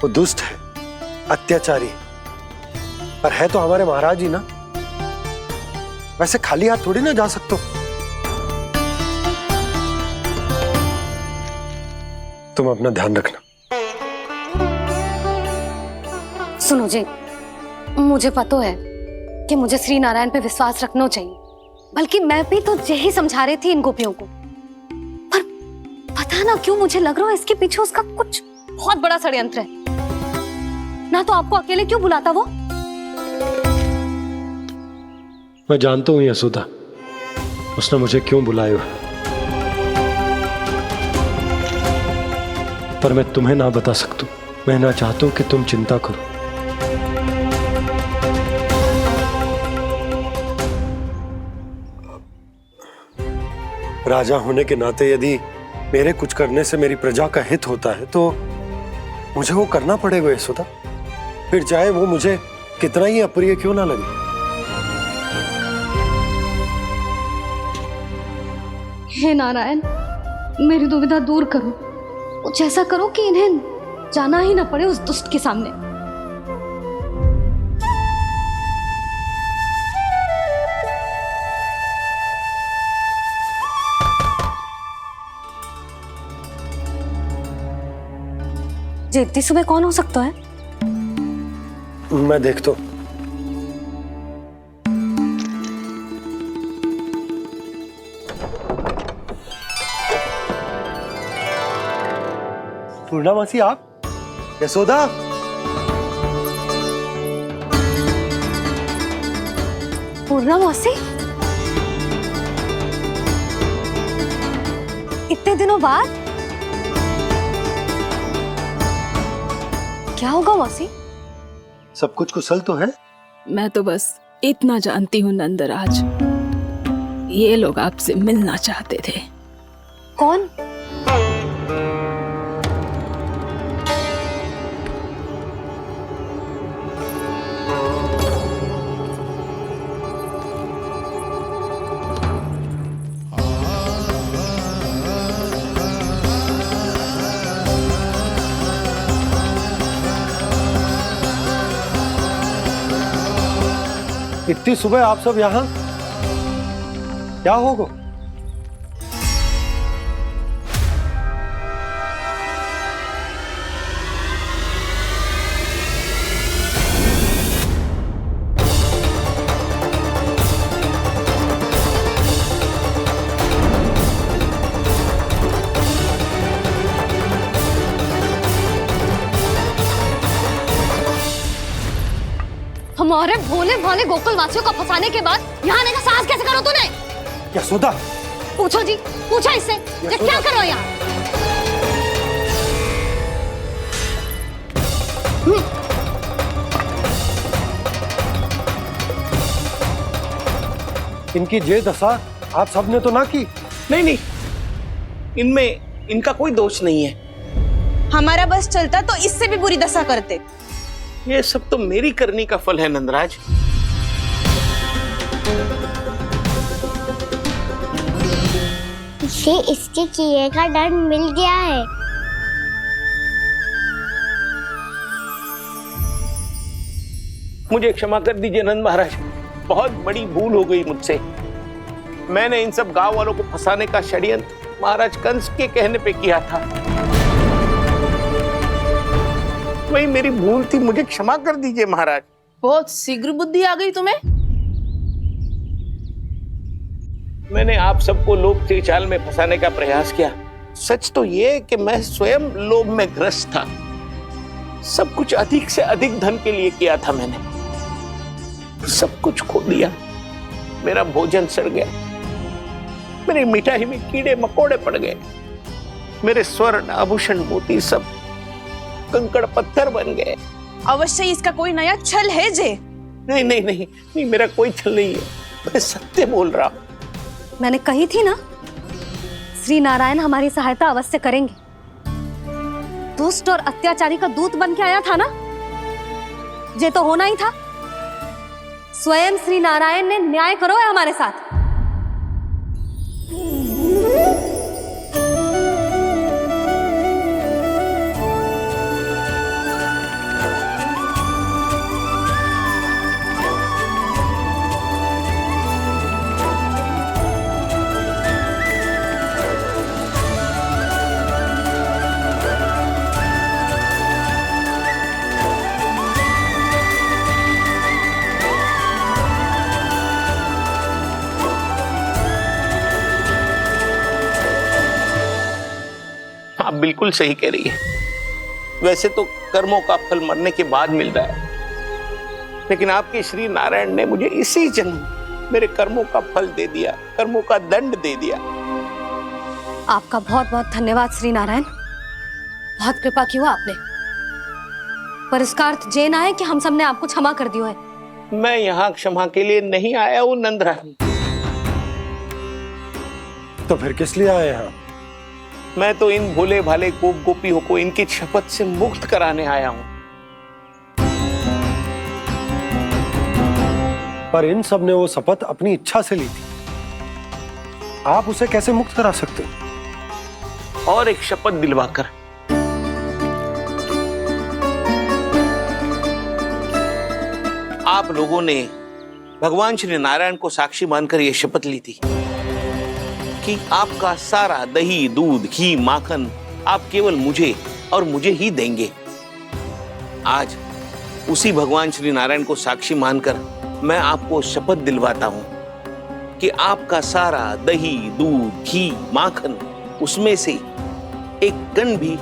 वो दुष्ट है, अत्याचारी, पर है तो हमारे महाराज ही ना। वैसे खाली हाथ थोड़ी ना जा सकते हो। तुम अपना ध्यान रखना। सुनो जी, मुझे पता है कि मुझे श्री नारायण पे विश्वास रखना चाहिए, बल्कि मैं भी तो यही समझा रही थी इन गोपियों को। पर पता ना क्यों मुझे लग रहा है इसके पीछे उसका कुछ बहुत बड़ा षड्यंत्र है। ना तो आपको अकेले क्यों बुलाता वो? मैं जानता हूं यशोदा, उसने मुझे क्यों बुलाया है, पर मैं तुम्हें ना बता सकता। मैं ना चाहता हूं कि तुम चिंता करो। राजा होने के नाते यदि मेरे कुछ करने से मेरी प्रजा का हित होता है तो मुझे वो करना पड़ेगा यशोदा, फिर चाहे वो मुझे कितना ही अप्रिय क्यों ना लगे। हे नारायण, मेरी दुविधा दूर करो। कुछ ऐसा करो कि इन्हें जाना ही ना पड़े उस दुष्ट के सामने। जी इतनी सुबह कौन हो सकता है? मैं देखता हूं। पूर्णा मासी, आप? यशोदा, पूर्णा मौसी, इतने दिनों बाद? क्या होगा मौसी? सब कुछ कुशल तो है? मैं तो बस इतना जानती हूँ नंदराज, ये लोग आपसे मिलना चाहते थे। कौन? इतनी सुबह आप सब यहाँ? क्या होगा? हमारे भोले भाले गोकुल वासियों को फंसाने के बाद यहाँ आने का साहस कैसे करो तूने? यशोदा, पूछो जी, पूछो इससे, ये क्या करो यहाँ? इनकी ये दशा आप सबने तो ना की? नहीं नहीं, इनमें इनका कोई दोष नहीं है। हमारा बस चलता तो इससे भी बुरी दशा करते। ये सब तो मेरी करनी का फल है नंदराज। इसे इसके किए का दंड मिल गया है। मुझे क्षमा कर दीजिए नंद महाराज, बहुत बड़ी भूल हो गई मुझसे। मैंने इन सब गांव वालों को फंसाने का षड्यंत्र महाराज कंस के कहने पे किया था। वही मेरी भूल थी, मुझे क्षमा कर दीजिए महाराज। बहुत शीघ्र बुद्धि आ गई तुम्हें। मैंने आप सबको लोभ के जाल में फंसाने का प्रयास किया। सच तो ये कि मैं स्वयं लोभ में ग्रस्त था। सब कुछ अधिक से अधिक धन के लिए किया था मैंने। सब कुछ खो दिया। मेरा भोजन सड़ गया, मेरी मिठाई में कीड़े मकोड़े पड़ गए, मेरे स्वर्ण आभूषण मोती सब कंकड़ पत्थर बन गए। अवश्य इसका कोई नया छल है जे। नहीं नहीं नहीं नहीं, मेरा कोई छल नहीं है, मैं सत्य बोल रहा हूं। मैंने कही थी ना, श्री नारायण हमारी सहायता अवश्य करेंगे। दुष्ट और अत्याचारी का दूत बन के आया था ना, ये तो होना ही था। स्वयं श्री नारायण ने न्याय करो है हमारे साथ। बिल्कुल सही कह रही है। वैसे तो कर्मों का फल मरने के बाद मिल रहा है, लेकिन आपके श्री नारायण ने मुझे इसी जन्म मेरे कर्मों का फल दे दिया, कर्मों का दंड दे दिया। आपका बहुत बहुत धन्यवाद श्री नारायण, बहुत कृपा की हो आपने। पर इसका अर्थ ये ना है कि हम सब ने आपको क्षमा कर दिया है। मैं यहाँ क्षमा के लिए नहीं आया हूँ नंदरानी। तो फिर किस लिए आए हैं? मैं तो इन भोले भाले गोप गोपियों को इनकी शपथ से मुक्त कराने आया हूँ। पर इन सब ने वो शपथ अपनी इच्छा से ली थी, आप उसे कैसे मुक्त करा सकते हो? और एक शपथ दिलवाकर। आप लोगों ने भगवान श्री नारायण को साक्षी मानकर यह शपथ ली थी कि आपका सारा दही, दूध, घी, माखन आप केवल मुझे और मुझे ही देंगे। आज उसी भगवान श्री नारायण को साक्षी मानकर मैं आपको शपथ दिलवाता हूं कि आपका सारा दही, दूध, घी, माखन उसमें से एक कण भी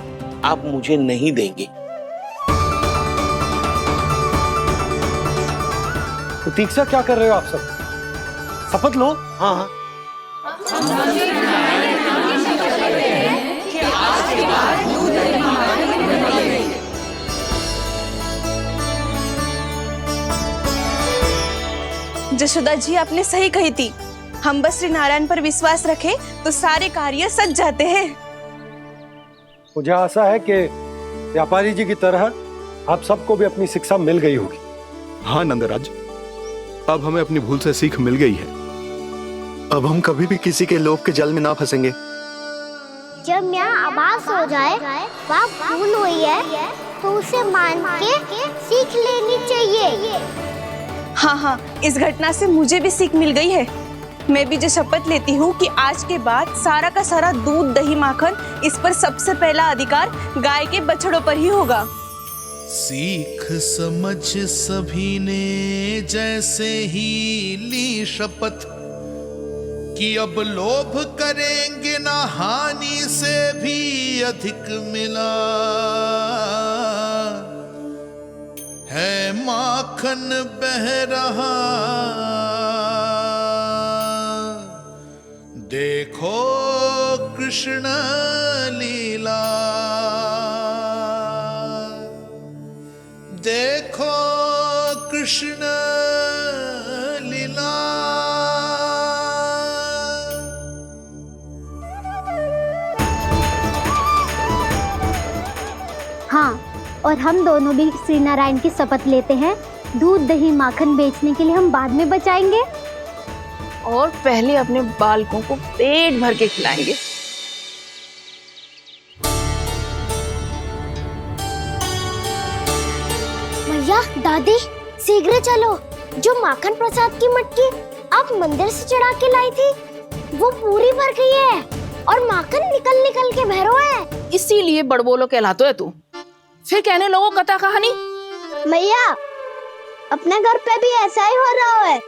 आप मुझे नहीं देंगे। तो तीक्षा क्या कर रहे हो आप सब? शपथ लो। हाँ हाँ, जशोदा जी आपने सही कही थी, हम बस श्री नारायण पर विश्वास रखें तो सारे कार्य सज जाते हैं। मुझे आशा है कि व्यापारी जी की तरह आप सबको भी अपनी शिक्षा मिल गई होगी। हाँ नंदराज, अब हमें अपनी भूल से सीख मिल गई है। अब हम कभी भी किसी के लोभ के जल में ना फंसेंगे। जब यहाँ आभास हो जाए वहाँ भूल हुई है तो उसे मान के सीख लेनी चाहिए। हाँ हाँ, इस घटना से मुझे भी सीख मिल गई है। मैं भी जो शपथ लेती हूँ कि आज के बाद सारा का सारा दूध, दही, माखन इस पर सबसे पहला अधिकार गाय के बछड़ों पर ही होगा। सीख समझ सभी ने जैसे ही ली शपथ कि अब लोभ करेंगे ना हानि से भी अधिक मिला है, माखन बह रहा देखो कृष्ण लीला, देखो कृष्ण लीला। हाँ, और हम दोनों भी श्री नारायण की शपथ लेते हैं, दूध, दही, माखन बेचने के लिए हम बाद में बचाएंगे और पहले अपने बालकों को पेट भर के खिलाएंगे। भैया, दादी, शीघ्र चलो। जो माखन प्रसाद की मटकी आप मंदिर से चढ़ा के लाई थी वो पूरी भर गई है और माखन निकल निकल के भरो है। इसीलिए बड़बोलो कहलाते है तू। फिर कहने लोगों कथा कहानी। भैया, अपने घर पे भी ऐसा ही हो रहा है।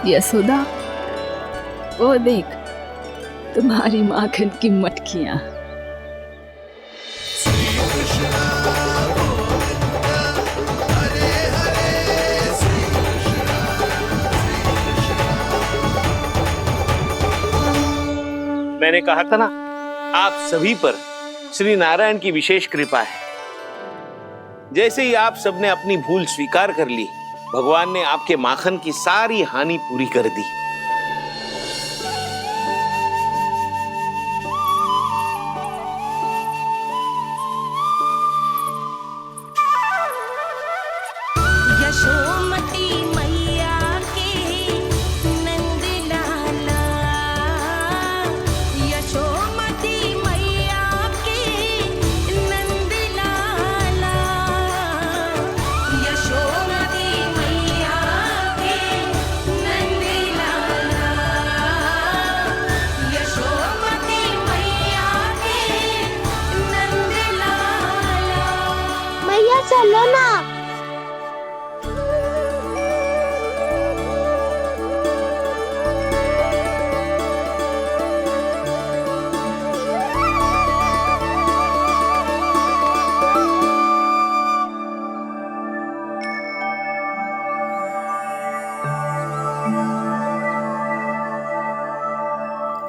यशोदा, वो देख तुम्हारी माखन की मटकियां। मैंने कहा था ना, आप सभी पर श्री नारायण की विशेष कृपा है। जैसे ही आप सबने अपनी भूल स्वीकार कर ली, भगवान ने आपके माखन की सारी हानि पूरी कर दी। यशोमती मैया के नंद लाला, यशोमती मैया के नंद लाला, यशोमती मैया के नंद लाला।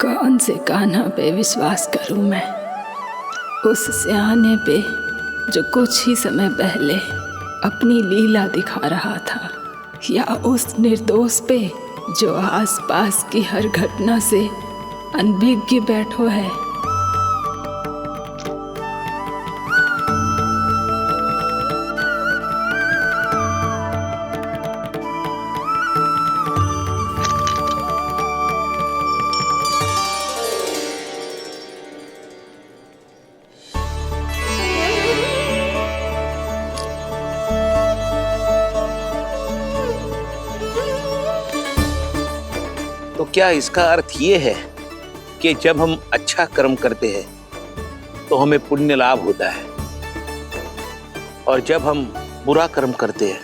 कौन से कान्हा पे विश्वास करूं मैं? उस सियाने पे जो कुछ ही समय पहले अपनी लीला दिखा रहा था, या उस निर्दोष पे जो आसपास की हर घटना से अनभिज्ञ बैठो है? तो क्या इसका अर्थ ये है कि जब हम अच्छा कर्म करते हैं तो हमें पुण्य लाभ होता है, और जब हम बुरा कर्म करते हैं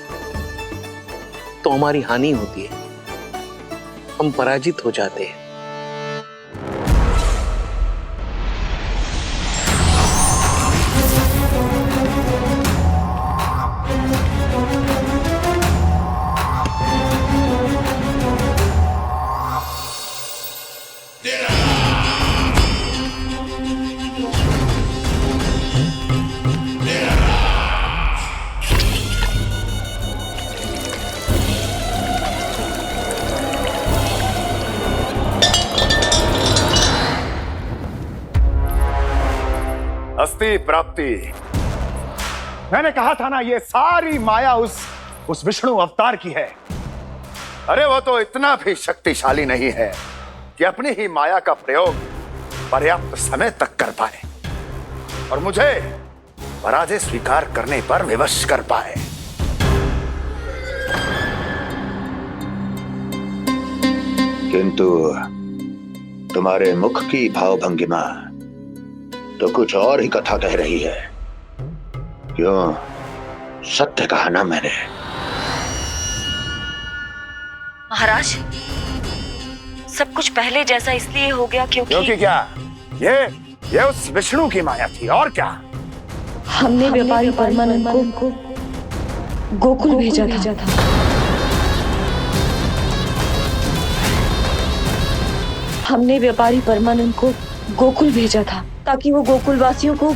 तो हमारी हानि होती है, हम पराजित हो जाते हैं? अस्ति प्राप्ति। मैंने कहा था ना, ये सारी माया उस विष्णु अवतार की है। अरे वो तो इतना भी शक्तिशाली नहीं है कि अपनी ही माया का प्रयोग पर्याप्त समय तक कर पाए और मुझे पराजय स्वीकार करने पर विवश कर पाए। किंतु तुम्हारे मुख की भावभंगिमा तो कुछ और ही कथा कह रही है। क्यों? सत्य कहा ना मैंने। महाराज, सब कुछ पहले जैसा इसलिए हो गया क्योंकि क्या? ये उस विष्णु की माया थी, और क्या? हमने व्यापारी परमानंद को गोकुल भेजा था। हमने व्यापारी परमानंद को गोकुल भेजा था ताकि वो गोकुल वासियों को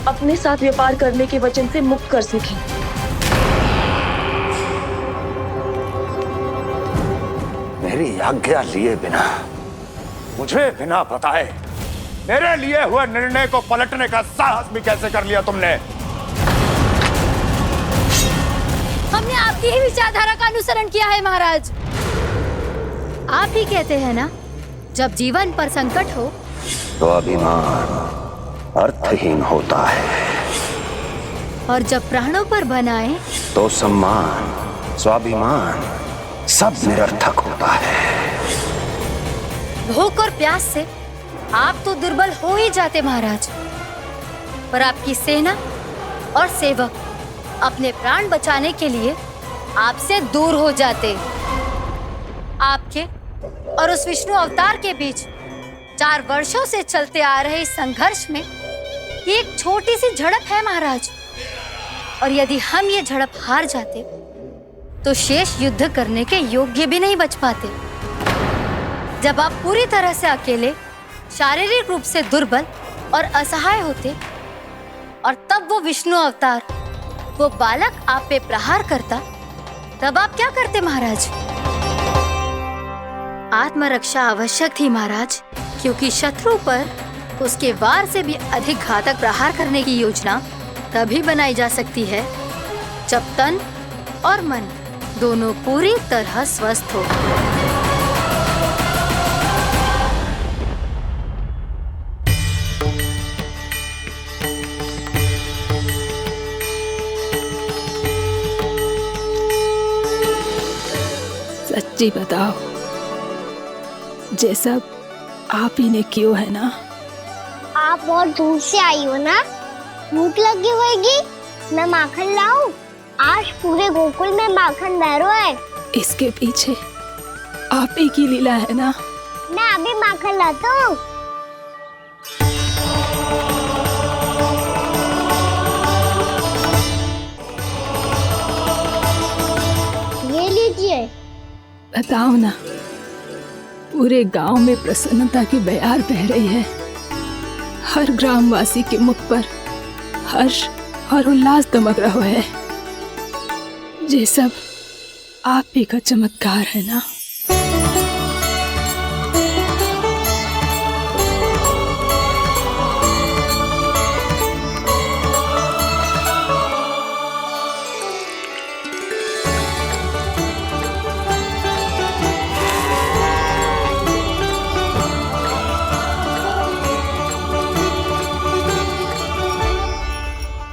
अपने साथ व्यापार करने के वचन से मुक्त कर सके। मेरी आज्ञा लिए बिना, मुझे बिना बताए मेरे लिए हुए निर्णय को पलटने का साहस भी कैसे कर लिया तुमने? हमने आपकी ही विचारधारा का अनुसरण किया है महाराज। आप ही कहते हैं ना, जब जीवन पर संकट हो तो अभिमान अर्थहीन होता है, और जब प्राणों पर बनाए तो सम्मान स्वाभिमान सब निरर्थक होता है। भूख और प्यास से आप तो दुर्बल हो ही जाते महाराज, पर आपकी सेना और सेवक अपने प्राण बचाने के लिए आपसे दूर हो जाते। आपके और उस विष्णु अवतार के बीच 4 वर्षों से चलते आ रहे इस संघर्ष में ये एक छोटी सी झड़प है महाराज, और यदि हम ये झड़प हार जाते तो शेष युद्ध करने के योग्य भी नहीं बच पाते। जब आप पूरी तरह से अकेले, शारीरिक रूप से दुर्बल और असहाय होते, और तब वो विष्णु अवतार, वो बालक आप पे प्रहार करता, तब आप क्या करते महाराज? आत्मरक्षा आवश्यक थी महाराज, क्योंकि शत्रु पर उसके वार से भी अधिक घातक प्रहार करने की योजना तभी बनाई जा सकती है जब तन और मन दोनों पूरी तरह स्वस्थ हो। सच्ची बताओ, ये सब आप ही ने क्यों है ना? आप बहुत दूर से आई हो ना, भूख लगी होगी, मैं माखन लाऊं? आज पूरे गोकुल में माखन भैरो है। इसके पीछे आप ही की लीला है ना? मैं अभी माखन लाता हूँ। ये लीजिए। बताओ ना, पूरे गांव में प्रसन्नता की बयार बह रही है। हर ग्रामवासी के मुख पर हर्ष और उल्लास दमक रहा है। ये सब आप ही का चमत्कार है ना।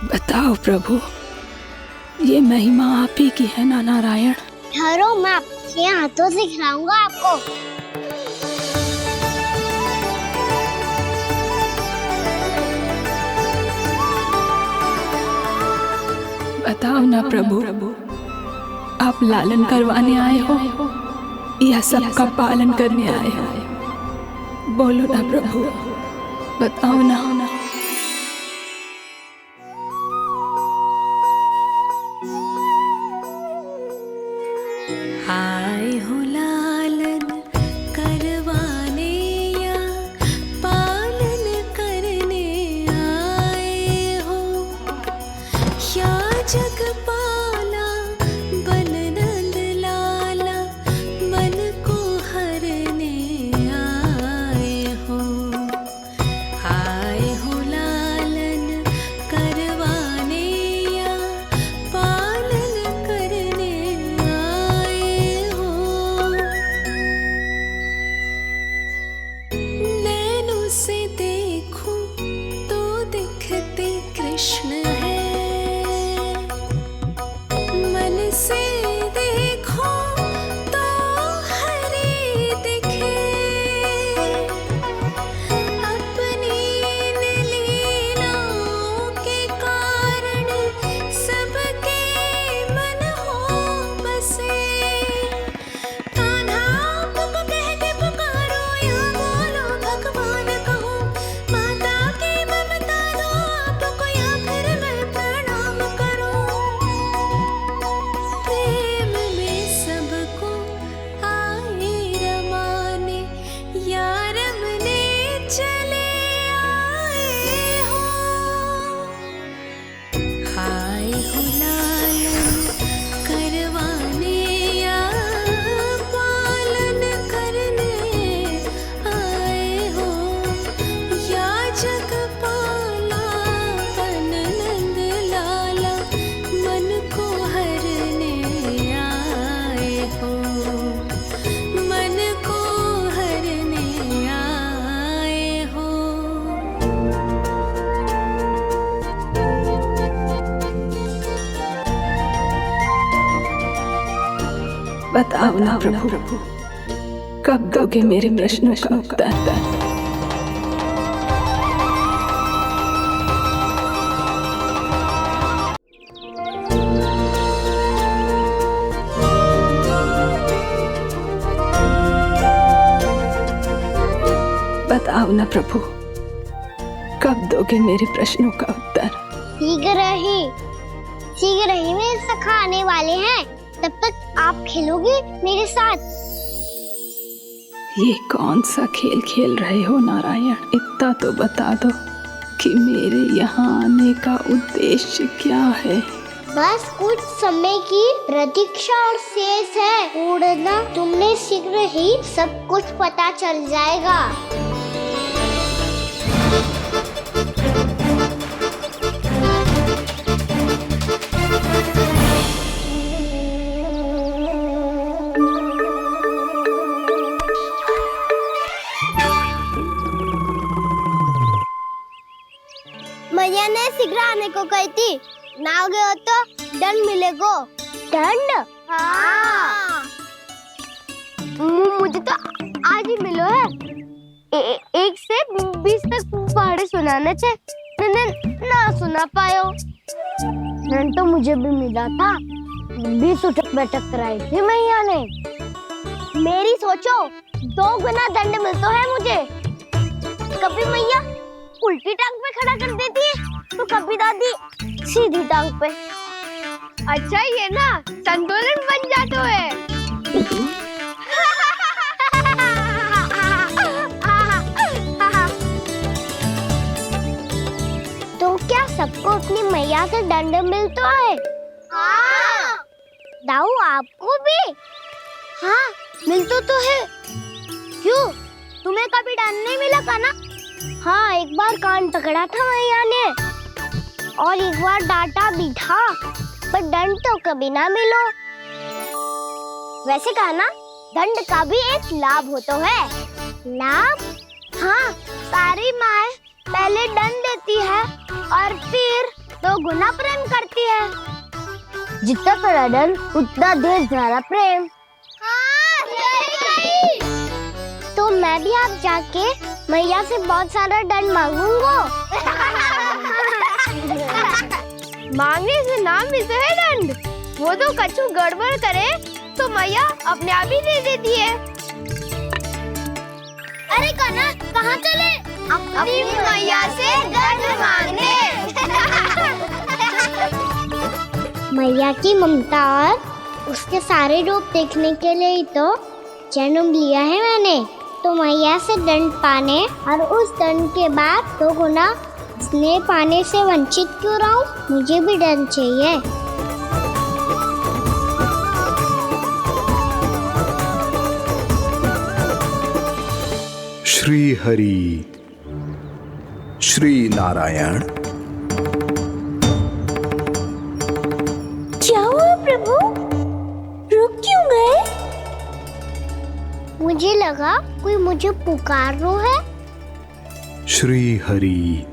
बताओ प्रभु, ये महिमा आप ही की है ना नारायण? ठहरो, मैं आपके हाथों से खिलाऊंगा आपको। बताओ ना प्रभु, आप लालन करवाने आए हो या सबका पालन करने आए हो? बोलो ना प्रभु, बताओ ना। आए हो लालन करवाने या पालन करने आए हो, या जगपाला बन नंद लाला मन को हरने आए हो। आए हो लालन करवाने या पालन करने आए हो। नैनों से देखूं तो दिखते कृष्ण है, मन से देखो तो हरि दिखे। अपनी इन लीलाओं के कारण सबके मन हो बसे। कान्हा आपको कह के पुकारो या बोलो भगवान कहो, माता की ममता दो आपको या फिर मैं प्रणाम करूं। प्रेम में सबको आए रमाने, या रमने चले आए हो। आए हो लालन करवाने या पालन करने आए हो, या जगपाला बन नंद लाला मन को हरने आए हो। मन को हरने आए हो। बताओ ना प्रभु, कब दोगे मेरे प्रश्नों का उत्तर? बताओ ना प्रभु, कब दोगे मेरे प्रश्नों का उत्तर? शीघ्र ही मेरे सखा आने वाले हैं, तब तक आप खेलोगे मेरे साथ। ये कौन सा खेल खेल रहे हो नारायण? इतना तो बता दो कि मेरे यहाँ आने का उद्देश्य क्या है? बस कुछ समय की प्रतीक्षा और शेष है। उड़ना तुमने शीघ्र ही सब कुछ पता चल जाएगा। मैया ने शीघ्र आने को कही थी, ना आओगे हो तो दंड मिलेगा। दंड? हाँ। मुझे तो आज ही मिलो है। 1 से 20 तक पहाड़े सुनाने थे, ना सुना पायो। दंड तो मुझे भी मिला था, 20 उठक बैठक कराई थी मैया ने। मेरी सोचो, 2 गुना दंड मिलता है मुझे। कभी मैया उल्टी टांग पे खड़ा कर देती है, तो कभी दादी सीधी टांग पे। अच्छा ये ना संतुलन बन जाता है। आपको अपनी मैया से दंड मिलता है? हाँ। दाऊ आपको भी? हाँ मिलता तो है। क्यों, तुम्हें कभी दंड नहीं मिला था ना? हाँ, एक बार कान पकड़ा था मैया ने और एक बार डांटा भी था, पर दंड तो कभी ना मिलो। वैसे कहा ना, दंड का भी एक लाभ होता है। लाभ? हाँ, सारी माँ पहले दंड देती है और फिर 2 गुना प्रेम करती है। जितना बड़ा दंड उतना देर ज्यादा प्रेम। हाँ, सही। तो मैं भी आप जाके मैया से बहुत सारा दंड मांगूंगा। मांगने से ना मिलता है दंड, वो तो कछु गड़बड़ करे तो मैया अपने आप ही दे देती है। अरे कान्हा, कहाँ चले? अपनी मैया से दंड मांगने। मैया की ममता और उसके सारे रूप देखने के लिए ही तो जन्म लिया है मैंने। तो मैया से दंड पाने और उस दंड के बाद 2 गुना स्नेह पाने से वंचित क्यों रहूं? मुझे भी दंड चाहिए। श्री हरि श्री नारायण। क्या हुआ प्रभु, रुक क्यों गए? मुझे लगा कोई मुझे पुकार रहा है। श्री हरि।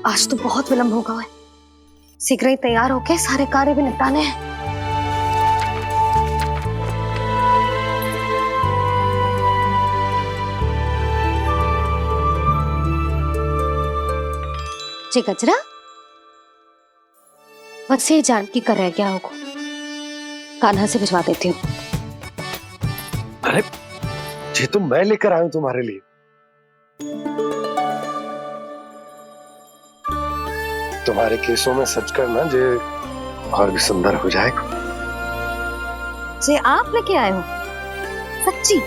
आज तो बहुत विलंब होगा है। शीघ्र ही तैयार होके सारे कार्य भी निपटाने हैं। जी गजरा, बस ये जानकी कर रह गया होगा, कान्हा से भिजवा देती हूँ। अरे ये तो मैं लेकर आया हूं तुम्हारे लिए। तुम्हारे केसों में सच करना जे और भी सुंदर हो जाएगा। जे आप लेके आए हो? सच्ची?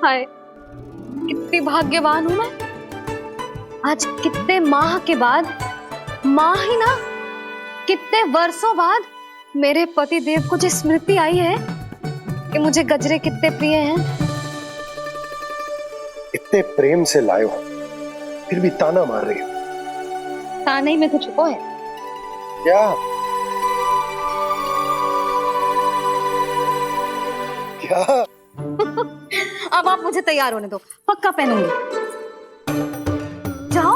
हाय, कितनी भाग्यवान हूं मैं। आज कितने माह के बाद, माह ही ना, कितने वर्षों बाद मेरे पति देव को जो स्मृति आई है कि मुझे गजरे कितने प्रिय हैं। इतने प्रेम से लाए हो, फिर भी ताना मार रही हो। ताने ही में कुछ छुपो है क्या? क्या? अब आप मुझे तैयार होने दो, पक्का पहनूंगी। जाओ।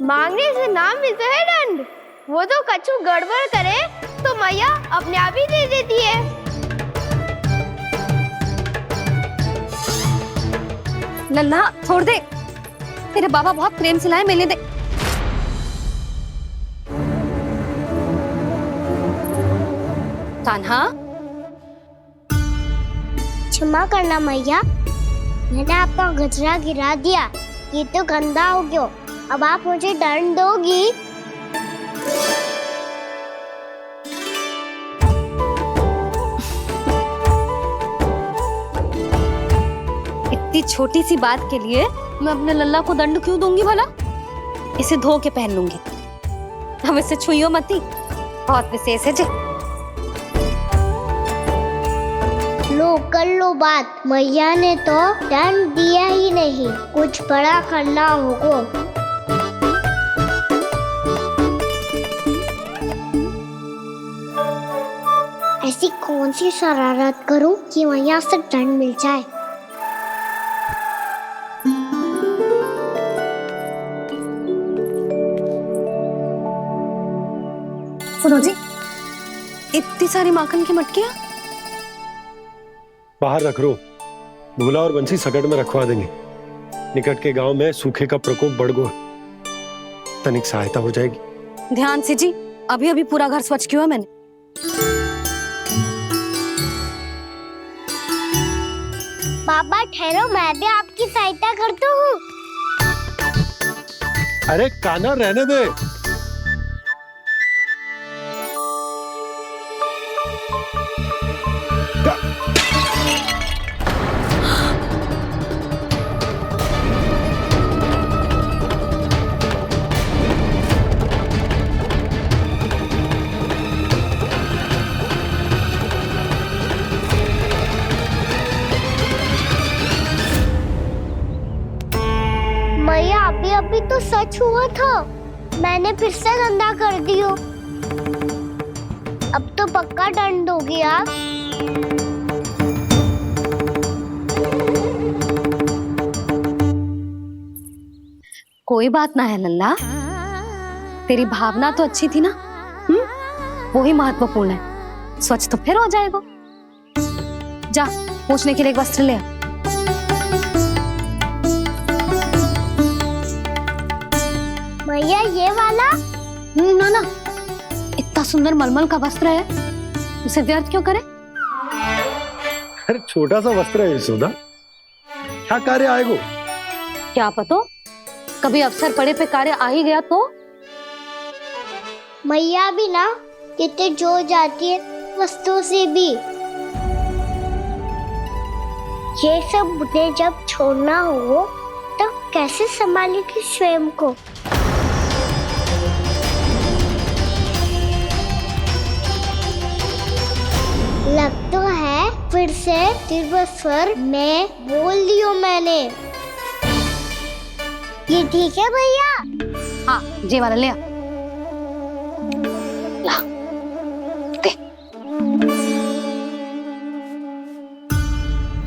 मांगने से ना मिलता है दंड, वो तो कछु गड़बड़ करे तो मैया अपने आप ही दे देती है। लल्ला छोड़ दे, तेरे बाबा बहुत प्रेम से लाए, मिलने दे। कान्हा, क्षमा करना मैया, मैंने आपका गजरा गिरा दिया, ये तो गंदा हो गया। अब आप मुझे दंड दोगी? इतनी छोटी सी बात के लिए मैं अपने लल्ला को दंड क्यों दूंगी भला? इसे धो के पहन लूंगी। अब इसे छुइयो मती, बहुत विशेष है जी। लो कर लो बात, मैया ने तो दंड दिया ही नहीं, कुछ बड़ा करना होगा। ऐसी कौन सी शरारत करूं कि मैया से दंड मिल जाए? सुनो जी, इतनी सारी माखन की मटकियां बाहर रख रो, भूला और बंसी सकड़ में रखवा देंगे। निकट के गांव में सूखे का प्रकोप बढ़ गो, तनिक सहायता हो जाएगी। ध्यान से जी, अभी अभी पूरा घर स्वच्छ किया मैंने। पापा ठहरो, मैं भी आपकी सहायता करता हूँ। अरे कान्हा रहने दे। मैया अभी अभी तो सच हुआ था, मैंने फिर से गंदा कर दियो। अब तो पक्का दंड हो गया। कोई बात ना है लल्ला, तेरी भावना तो अच्छी थी ना, वो ही महत्वपूर्ण है। स्वच्छ तो फिर हो जाएगा। जा पोंछने के लिए एक वस्त्र ले आ। मैया ये वाला? ना ना, इतना सुंदर मलमल का वस्त्र है, उसे व्यर्थ क्यों करे? अरे छोटा सा वस्त्र है यशोदा, क्या कार्य आएगो? क्या पता, कभी अवसर पड़े पे कार्य आ ही गया तो? मैया भी ना कितने जो जाती है वस्तुओं से भी। ये सब मुझे जब छोड़ना हो तो कैसे संभालेगी स्वयं को? लग तो है फिर से तीव्र स्वर में बोल दियो मैंने। ये ठीक है भैया? हाँ, जे वाला ले आ। ला, दे।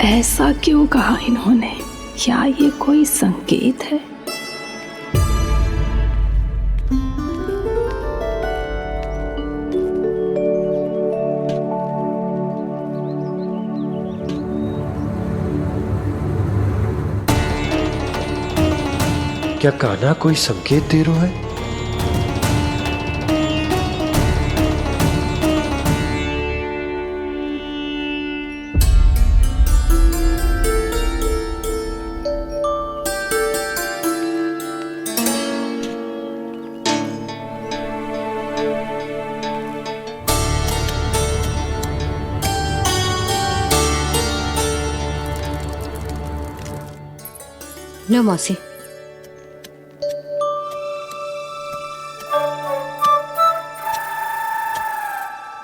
ऐसा क्यों कहा इन्होंने? क्या ये कोई संकेत है? क्या कान्हा कोई संकेत दे रहा है? लो मौसी।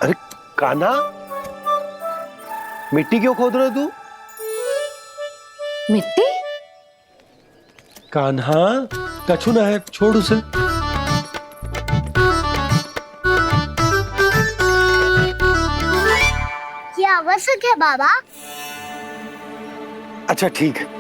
अरे कान्हा, मिट्टी क्यों खोद रहे तू? मिट्टी? कान्हा, कछु ना है, छोड़ उसे। ये आवश्यक है बाबा। अच्छा ठीक है।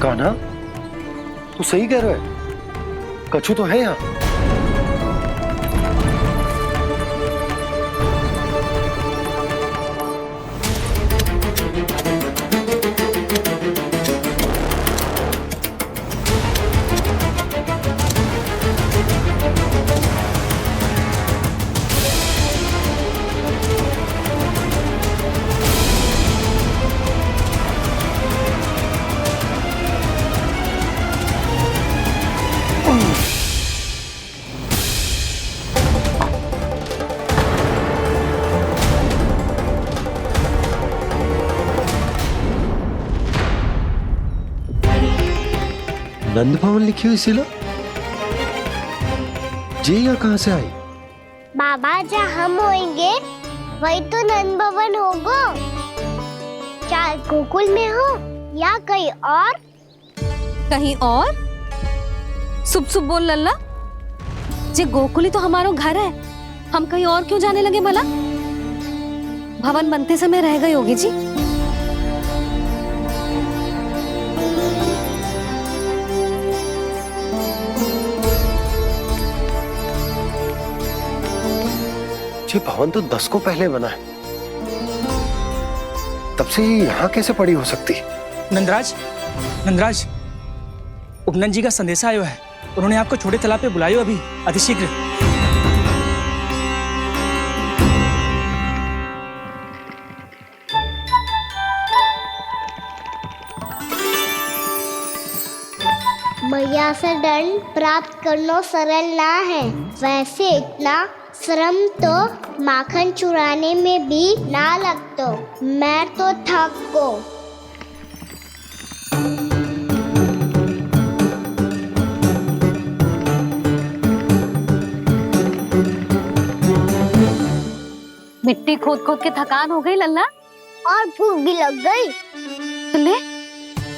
कान्हा, तू सही कह रहा है, कछु तो है यहाँ। नंद भवन लिखी हुई सिला, जी यहाँ कहाँ से आई? बाबा जहाँ हम होंगे वही तो नंद भवन होगा। चाहे गोकुल में हो या कहीं और। कहीं और? सुब सुब बोल लल्ला, जे गोकुली तो हमारो घर है, हम कहीं और क्यों जाने लगे भला? भवन बनते समय रह गई होगी जी। ये भवन तो 10 को पहले बना है, तब से ये यहाँ कैसे पड़ी हो सकती? नंदराज, नंदराज, उपनंद जी का संदेशा आयो है। उन्होंने आपको छोटे तालाब पे बुलायो अभी अतिशीघ्र। मैया से दंड प्राप्त करना सरल ना है। वैसे इतना श्रम तो माखन चुराने में भी ना लगतो। मैं तो थक को। मिट्टी खोद खोद के थकान हो गई लल्ला, और भूख भी लग गई। तो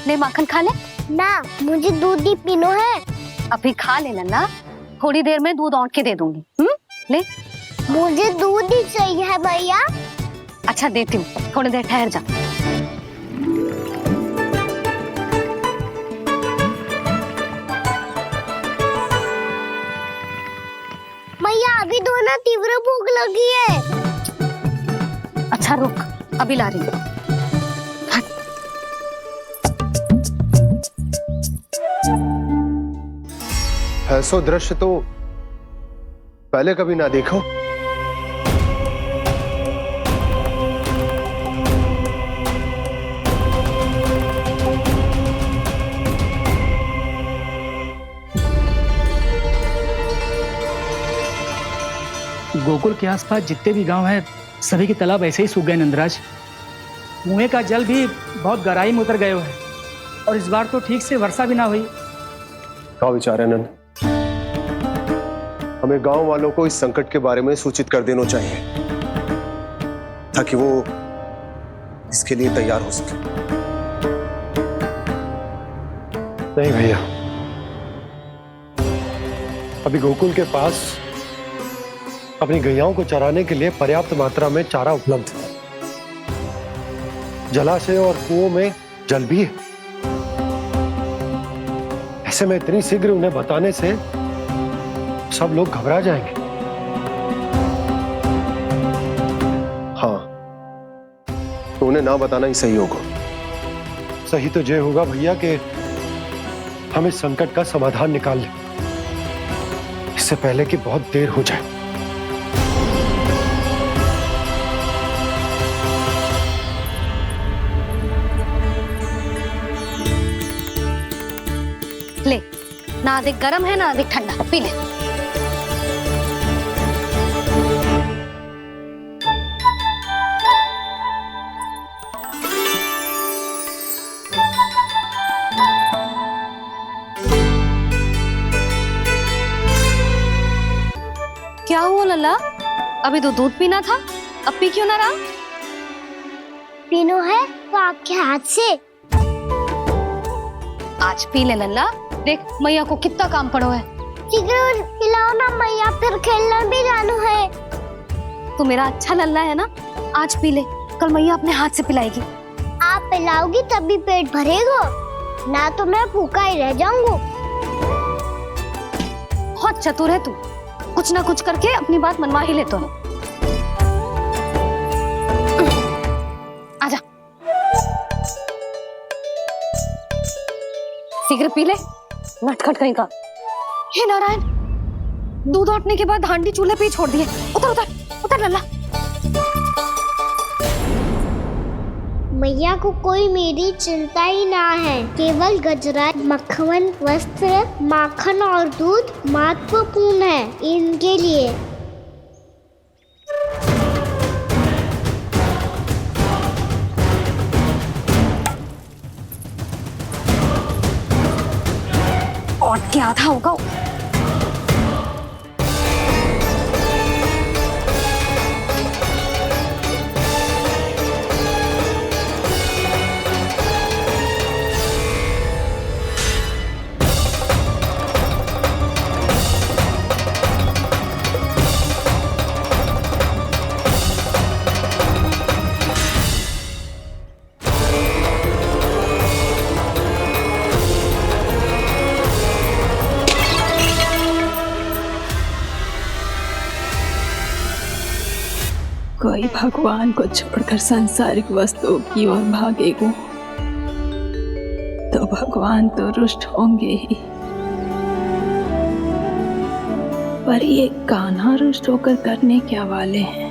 ले माखन खा ले। ना, मुझे दूध ही पीनो है। अभी खा ले लल्ला, थोड़ी देर में दूध औंट के दे दूंगी। ले। मुझे दूध ही चाहिए है भैया। अच्छा देती हूँ, थोड़ी देर ठहर जा। मैया अभी दोनों तीव्र भूख लगी है। अच्छा रुक, अभी ला रही हूँ। ऐसा दृश्य तो पहले कभी ना देखो। गोकुल के आसपास जितने भी गांव हैं, सभी के तालाब ऐसे ही सूख गए नंदराज। कुएं का जल भी बहुत गहराई में उतर गया है, और इस बार तो ठीक से वर्षा भी ना हुई। क्या विचार है नंद? हमें गांव वालों को इस संकट के बारे में सूचित कर देना चाहिए, ताकि वो इसके लिए तैयार हो सके। नहीं भैया, अभी गोकुल के पास अपनी गैयाओं को चराने के लिए पर्याप्त मात्रा में चारा उपलब्ध है। जलाशय और कुओं में जल भी है। ऐसे में इतनी शीघ्र उन्हें बताने से सब लोग घबरा जाएंगे। हाँ, तो उन्हें ना बताना ही सही होगा। सही तो ये होगा भैया कि हम इस संकट का समाधान निकाल लें, इससे पहले कि बहुत देर हो जाए। ले, ना अधिक गर्म है ना अधिक ठंडा, पी ले। क्या हुआ लल्ला? अभी तो दूध पीना था, अब पी क्यों ना रहा? पीनो है तो आपके हाथ से। आज पी ले लल्ला, देख मैया को कितना काम पड़ो है। शीघ्र पिलाओ ना मैया, फिर खेलने भी जानो है। तू मेरा अच्छा लल्ला है ना, आज पी ले, कल मैया अपने हाथ से पिलाएगी। आप पिलाओगी तभी पेट भरेगा, ना तो मैं भूखा ही रह जाऊंगा। बहुत चतुर है तू, कुछ ना कुछ करके अपनी बात मनवा ही लेता है। आजा, शीघ्र पी ले, नटखट कहीं का। हे नारायण, दूध औटने के बाद हांडी चूल्हे पे ही छोड़ दिए। उतर उतर उतर लल्ला। मैया को कोई मेरी चिंता ही ना है। केवल गजरा, मक्खन, वस्त्र, माखन और दूध महत्वपूर्ण है इनके लिए। और क्या था होगा? कोई भगवान को छोड़कर सांसारिक वस्तुओं की ओर भागेगा तो भगवान तो रुष्ट होंगे ही, पर ये कान्हा रुष्ट होकर करने क्या वाले हैं?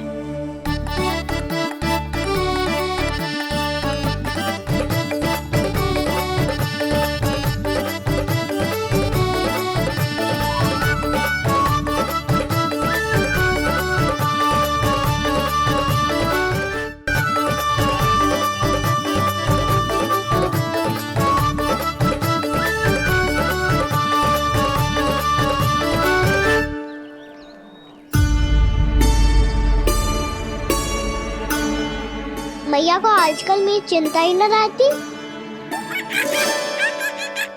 मैया को आजकल मेरी चिंता ही न रहती।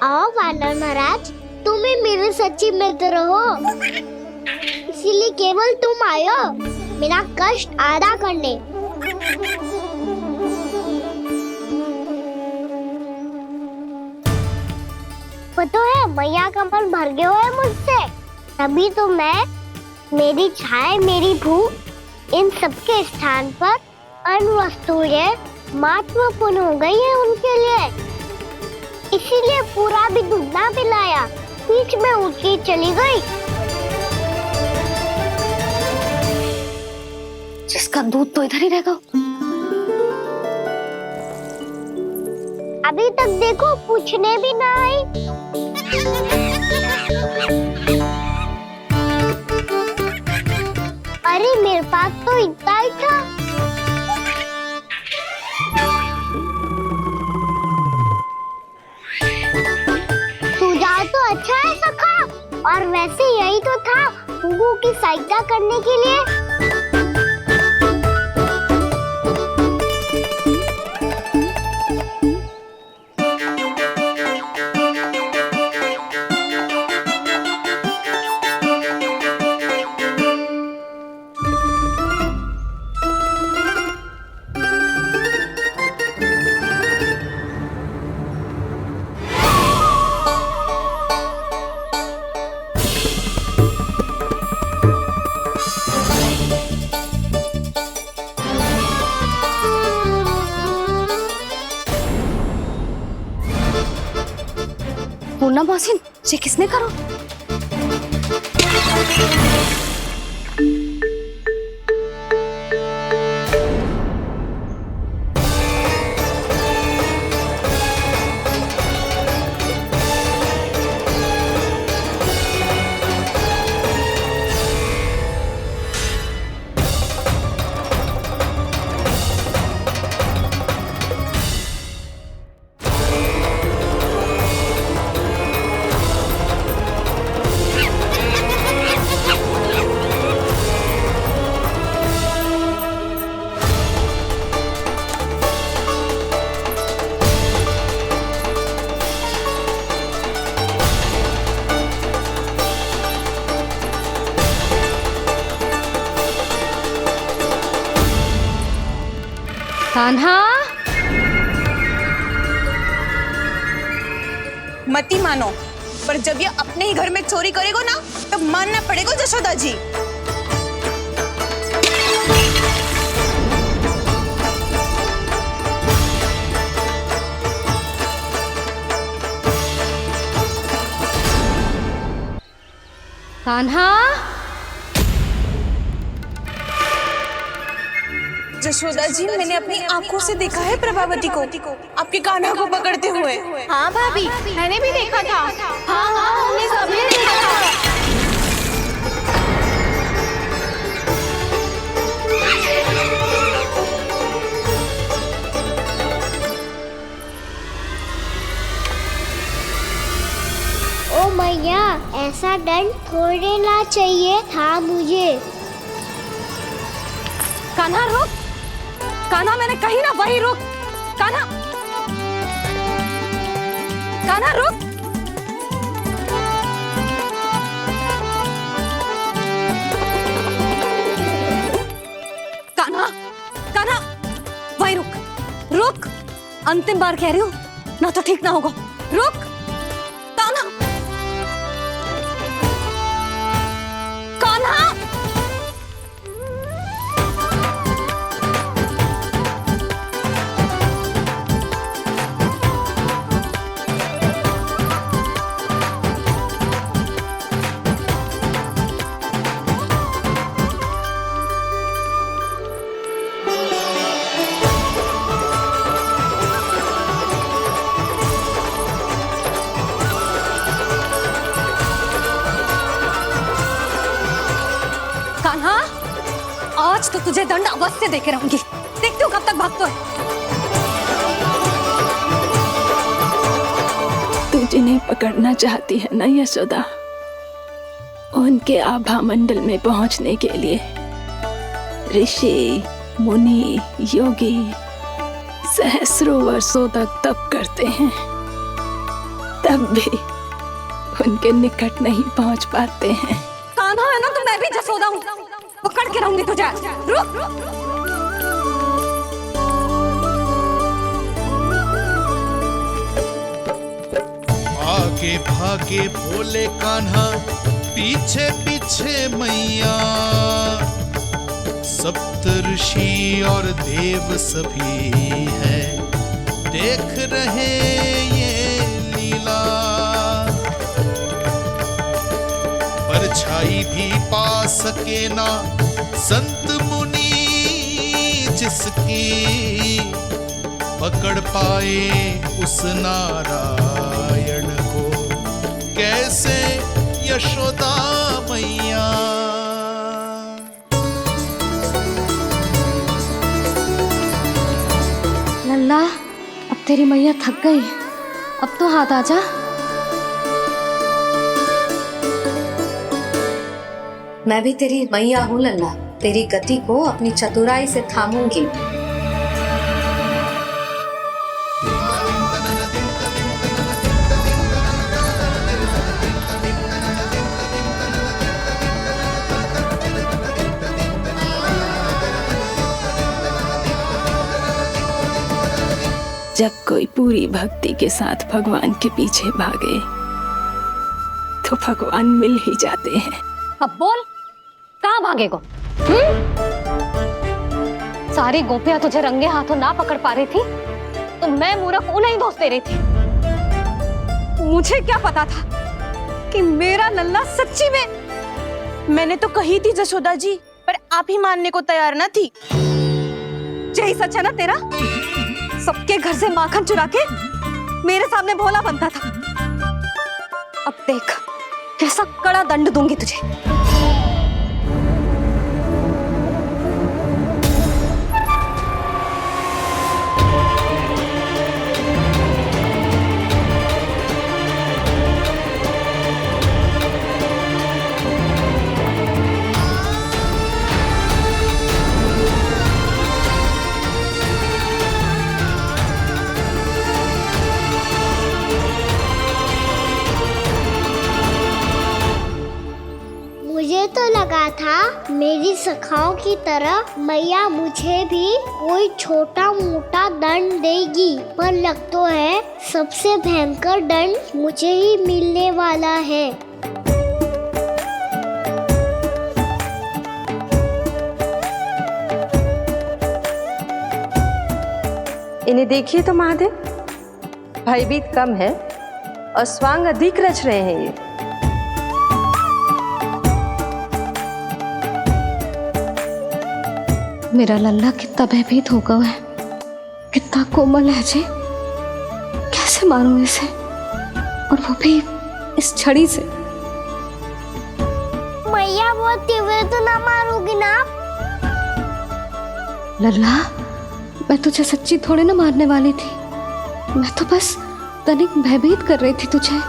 आओ वानर महाराज, तुम ही मेरे सच्ची मित्र हो, इसीलिए केवल तुम आयो मेरा कष्ट आधा करने। पता है मैया का मन भर गया है मुझसे, तभी तो मैं, मेरी छाया, मेरी भूख, इन सबके स्थान पर अन्य वस्तुएं महत्वपूर्ण हो गई है उनके लिए। इसीलिए पूरा भी दूध ना पिलाया, बीच में उठ के चली गई। जिसका दूध तो इधर ही रहेगा। अभी तक देखो पूछने भी ना आई। अरे मेरे पास तो इतना ही था। सुझाव तो अच्छा है सखा, और वैसे यही तो था हुगू की सहायता करने के लिए। पूर्णा मौसी, ये किसने करो? कान्हा, मती मानो, पर जब ये अपने ही घर में चोरी करेगा ना, तब मानना पड़ेगा जशोदा जी। कान्हा, जशोदा जी, मैंने अपनी आंखों से देखा है प्रभावती को आपके कान्हा को पकड़ते हुए। हाँ भाभी, मैंने भी देखा था। हाँ हाँ, हमने सबने देखा था। ओ मैया, ऐसा दंड थोड़े ना चाहिए था मुझे। कान्हा रुक, कान्हा, मैंने कही ना वही रुक। कान्हा, कान्हा रुक। कान्हा, कान्हा, वही रुक, रुक। अंतिम बार कह रही हूँ, ना तो ठीक ना होगा। रुक कान्हा, कान्हा। आज तो तुझे दंड अवश्य देके रहूंगी। देखती हूँ कब तक भागते है। तू जिन्हें पकड़ना चाहती है ना यशोदा, उनके आभा मंडल में पहुंचने के लिए ऋषि, मुनि, योगी सहस्रों वर्षों तक तप करते हैं, तब भी उनके निकट नहीं पहुंच पाते हैं। कान्हा है ना, तो मैं भी जसोदा हूँ, पकड़ के रहूंगी तुझे। रुक। आगे भागे भोले कान्हा, पीछे पीछे मैया, सप्त ऋषि और देव सभी हैं, देख रहे ये लीला। परछाई भी पा सके ना संत मुनि जिसकी, पकड़ पाए उस नारायण को कैसे यशोदा मैया। लल्ला, अब तेरी मैया थक गई, अब तो हाथ आजा। मैं भी तेरी मैया हूँ लल्ला, तेरी गति को अपनी चतुराई से थामूंगी। जब कोई पूरी भक्ति के साथ भगवान के पीछे भागे तो भगवान मिल ही जाते हैं। अब बोल, कहाँ भागेगा? सारी गोपियां तुझे रंगे हाथों ना पकड़ पा रही थी तो मैं मूर्ख उन्हें ही दोष दे रही थी। मुझे क्या पता था कि मेरा लल्ला सच्ची में। मैंने तो कही थी जसोदा जी, पर आप ही मानने को तैयार ना थी। यही सच है ना तेरा? सबके घर से माखन चुरा के मेरे सामने भोला बनता था। अब देख कैसा कड़ा दंड दूंगी तुझे। मुझे तो लगा था मेरी सखाओं की तरह मैया मुझे भी कोई छोटा मोटा दंड देगी, पर लग तो है सबसे भयंकर दंड मुझे ही मिलने वाला है। इन्हें देखिए तो महादेव, भयभीत कम है और स्वांग अधिक रच रहे हैं ये। मेरा लल्ला कितना भयभीत होगा है, कितना कोमल है जी। कैसे मारूं इसे, और वो भी इस छड़ी से। मैया बहुत तीव्र तो ना मारोगी ना? लल्ला, मैं तुझे सच्ची थोड़े ना मारने वाली थी, मैं तो बस तनिक भयभीत कर रही थी तुझे।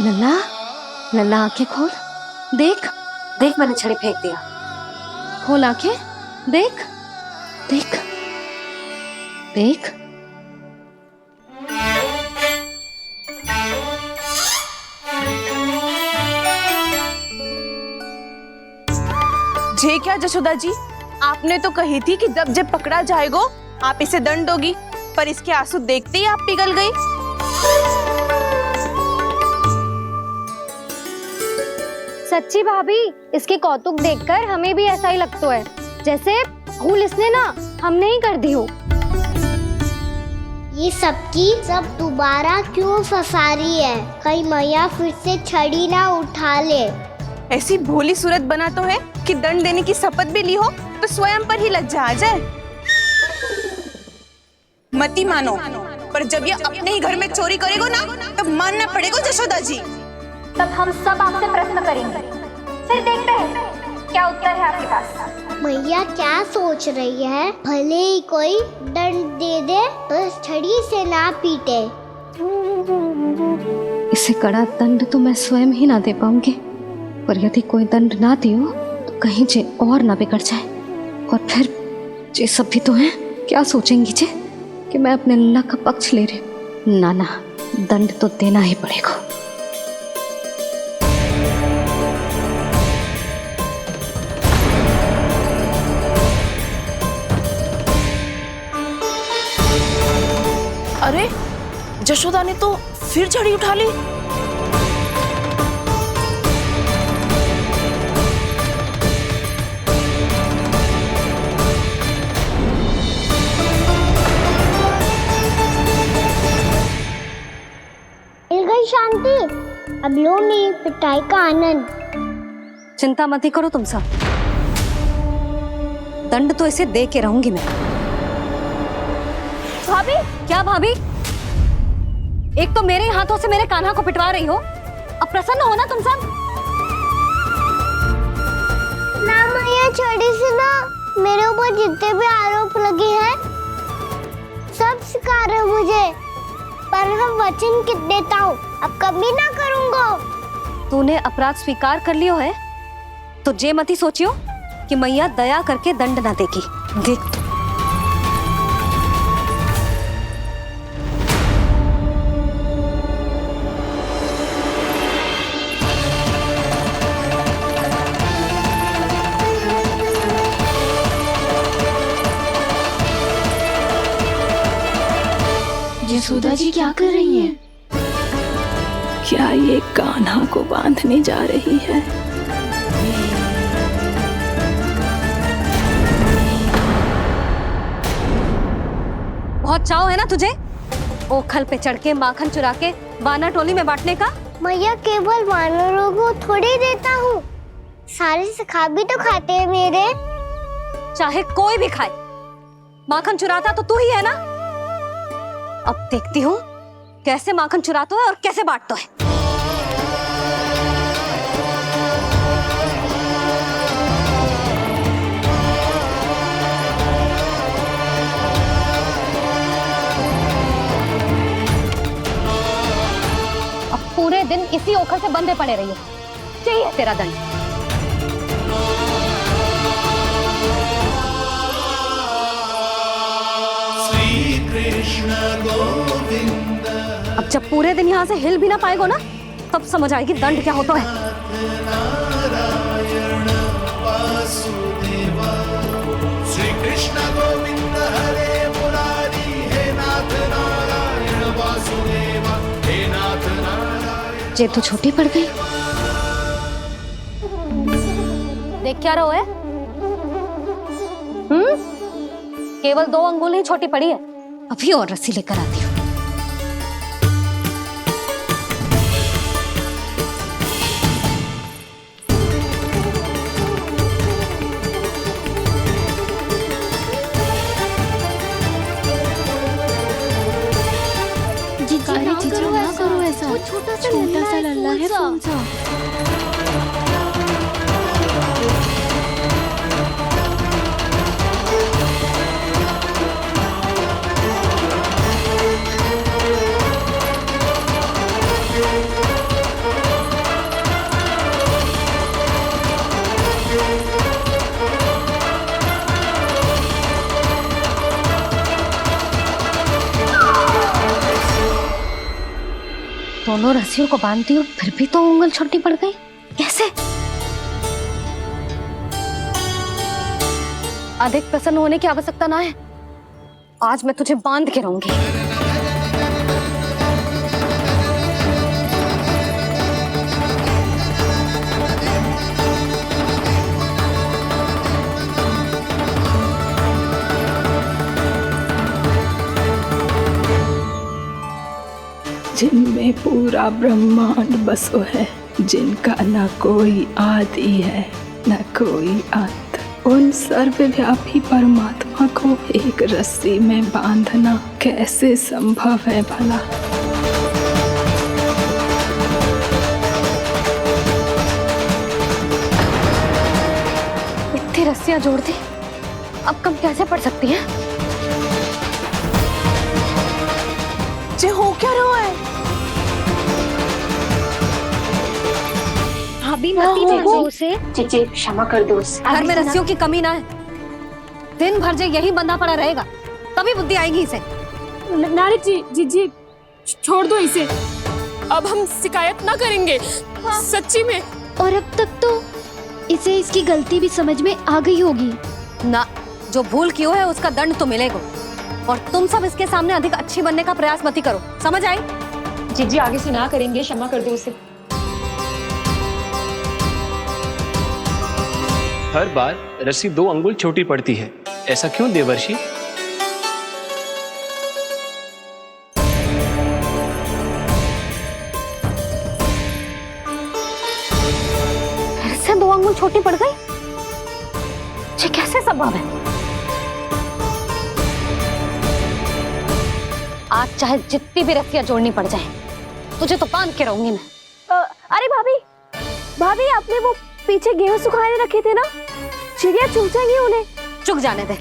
लल्ला, लल्ला आंखें खोल, देख देख मैंने छड़ी फेंक दिया। खोल आंखें, देख देख देख। जे क्या जसोदा जी, आपने तो कही थी कि जब जब पकड़ा जाएगा आप इसे दंड दोगी, पर इसके आंसू देखते ही आप पिघल गई। सच्ची भाभी, इसके कौतुक देखकर हमें भी ऐसा ही लगता है जैसे भूल इसने ना हमने ही कर दी हो। ये सबकी सब दोबारा क्यों फंसा रही है? कहीं मैया फिर से छड़ी ना उठा ले। ऐसी भोली सूरत बना तो है कि दंड देने की शपथ भी ली हो तो स्वयं पर ही लज्जा आ जाए। मती मानो, पर जब ये अपने ही घर में चोरी करेगो ना तब मानना पड़ेगा जशोदा जी। तब हम सब आपसे प्रश्न करेंगे, फिर देखते हैं क्या उत्तर है आपके पास। मैया क्या सोच रही है? भले ही कोई दंड दे दे, बस छड़ी से ना पीटे। इसे कड़ा दंड तो मैं स्वयं ही ना दे पाऊंगी, पर यदि कोई दंड ना दियो तो कहीं जे और ना बिगड़ जाए, और फिर जे सब भी तो हैं, क्या सोचेंगी जे कि मैं अपने अल्लाह का पक्ष ले रही। ना ना, दंड तो देना ही पड़ेगा। अरे जशोदा ने तो फिर छड़ी उठा ली। मिल गई शांति, अब लो मेरी पिटाई का आनंद। चिंता मत ही करो तुम सब, दंड तो इसे दे के रहूंगी मैं। भाभी? क्या भाभी? एक तो मेरे हाथों से मेरे कान्हा को पिटवा रही हो, अब प्रसन्न हो ना तुम सब? ना मैया, छड़ी से ना मेरे ऊपर जितने भी आरोप लगे हैं सब स्वीकार है मुझे, पर मैं वचन देता हूँ अब कभी ना करूँगा। तूने अपराध स्वीकार कर लियो है तो जे मत ही सोचियो कि मैया दया करके दंड ना देगी। देख तू। यशोदा जी क्या कर रही हैं? क्या ये कान्हा को बांधने जा रही है? बहुत चाव है ना तुझे ओखल पे चढ़ के माखन चुरा के वानर टोली में बांटने का? मैया, केवल वानरों को थोड़ी देता हूँ, सारे सिखा भी तो खाते हैं मेरे। चाहे कोई भी खाए, माखन चुराता तो तू ही है ना। अब देखती हूँ कैसे माखन चुराता है और कैसे बांटता है। अब पूरे दिन इसी ओखल से बंधे पड़े रहिए, चाहिए तेरा दंड। अब जब पूरे दिन यहाँ से हिल भी ना पाएगो ना, तब समझ आएगी दंड क्या होता है। श्री कृष्ण गोविंद हरे मुरारी, हे नाथ नारायण वासुदेव, हे नाथ नारायण। जे तू छोटी पड़ गई, देख क्या रहो है? केवल 2 अंगुल ही छोटी पड़ी है, अभी और रस्सी लेकर आती हूँ। जीजू ना करो ऐसा, छोटा सा लल्ला है कौन सा? दोनों रस्सियों को बांधती हूँ, फिर भी तो उंगल छोटी पड़ गई। कैसे? अधिक प्रसन्न होने की आवश्यकता ना है, आज मैं तुझे बांध के रहूंगी। जिनमें पूरा ब्रह्मांड बसो है, जिनका न कोई आदि है न कोई अंत, उन सर्वव्यापी परमात्मा को एक रस्सी में बांधना कैसे संभव है भला? इतनी रस्सियां जोड़ दी, अब कम कैसे पड़ सकती हैं? जे हो क्या रहा है? भाभी मत कीजिए उसे। चीची क्षमा कर दो उसे। घर में रस्सियों की कमी ना है। दिन भर जो यही बंधा पड़ा रहेगा तभी बुद्धि आएगी इसे। नारी जी छोड़ दो इसे। अब हम शिकायत ना करेंगे। सच्ची में। और अब तक तो इसे इसकी गलती भी समझ में आ गई होगी ना। जो भूल की है उसका दंड तो मिलेगा। और तुम सब इसके सामने अधिक अच्छी बनने का प्रयास मत ही करो, समझ आई? जी आगे से ना करेंगे, क्षमा कर दो उसे। हर बार रस्सी 2 अंगुल छोटी पड़ती है, ऐसा क्यों देवर्षि? ऐसे 2 अंगुल छोटी पड़ गई? ये कैसे संभव है? आज चाहे जितनी भी रस्सियां जोड़नी पड़ जाए, तुझे तो बांध के रहूंगी मैं। अरे भाभी आपने वो पीछे गेहूं सुखाने रखे थे ना, चिड़िया चुग जाएंगी उन्हें। चुग जाने दे।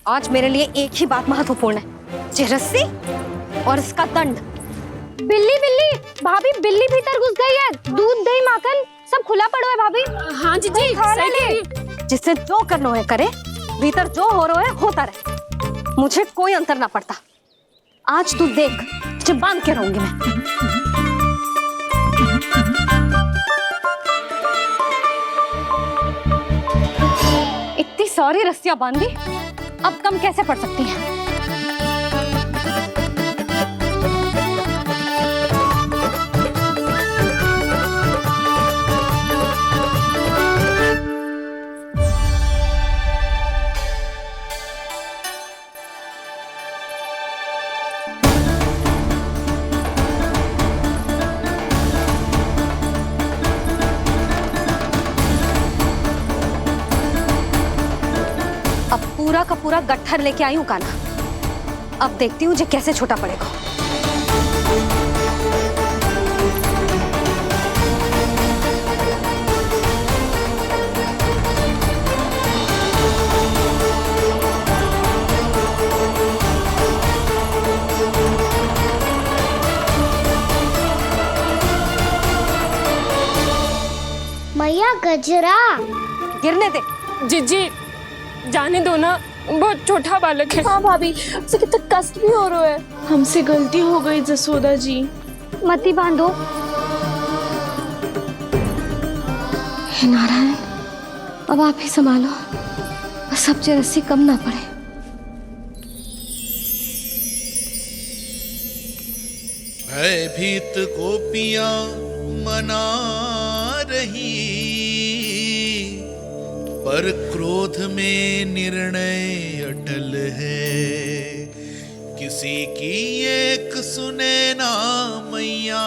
आज मेरे लिए एक ही बात महत्वपूर्ण है, ये रस्सी और इसका दंड। बिल्ली भाभी, बिल्ली भीतर घुस गई है। दूध दही माखन सब खुला पड़ा है भाभी। हाँ जी सही कह रही है। जिससे जो करना है करे, भीतर जो हो रहा है होता रहे, मुझे कोई अंतर ना पड़ता। आज तू देख, तुझे बांध के रहूंगी मैं। इतनी सारी रस्सियां बांधी, अब कम कैसे पड़ सकती हैं? पूरा का पूरा गट्ठर लेके आई हूँ कान्हा। अब देखती हूँ जे कैसे छोटा पड़ेगा। मैया गजरा गिरने दे। जी जाने दो ना, बहुत छोटा बालक है। हाँ भाभी, उसे कितना कष्ट भी हो रहा है। हमसे गलती हो गई जसोदा जी। मत ही बांधो। हे नारायण, अब आप ही संभालो, बस अब जे रस्सी कम ना पड़े। भयभीत गोपियां मना रही, पर क्रोध में निर्णय अटल है। किसी की एक सुने ना मैया,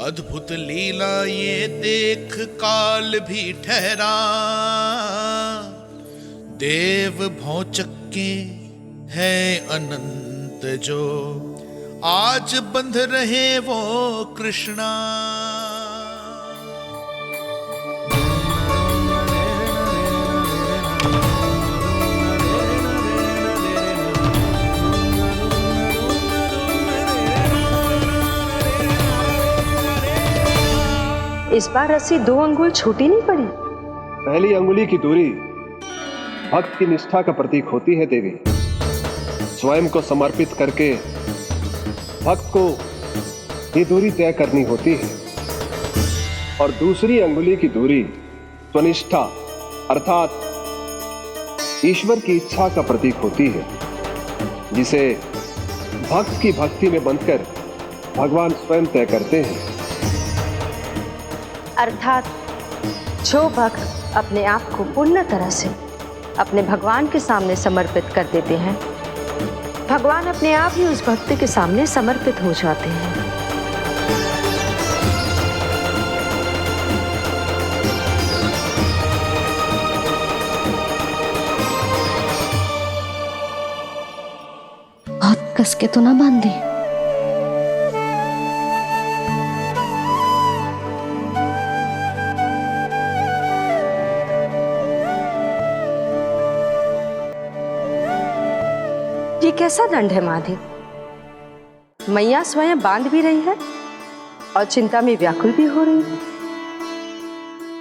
अद्भुत लीला ये देख काल भी ठहरा। देव भौचक्के है अनंत जो, आज बंध रहे वो कृष्णा। इस बार रस्सी 2 अंगुल छोटी नहीं पड़ी। पहली अंगुली की दूरी भक्त की निष्ठा का प्रतीक होती है देवी। स्वयं को समर्पित करके भक्त को ये दूरी तय करनी होती है। और दूसरी अंगुली की दूरी स्वनिष्ठा अर्थात ईश्वर की इच्छा का प्रतीक होती है, जिसे भक्त की भक्ति में बंधकर भगवान स्वयं तय करते हैं। अर्थात जो भक्त अपने आप को पूर्ण तरह से अपने भगवान के सामने समर्पित कर देते हैं, भगवान अपने आप ही उस भक्त के सामने समर्पित हो जाते हैं। कस के तो ना बांध दी? ये कैसा दंड है माधे? मैया स्वयं बांध भी रही है और चिंता में व्याकुल भी हो रही है।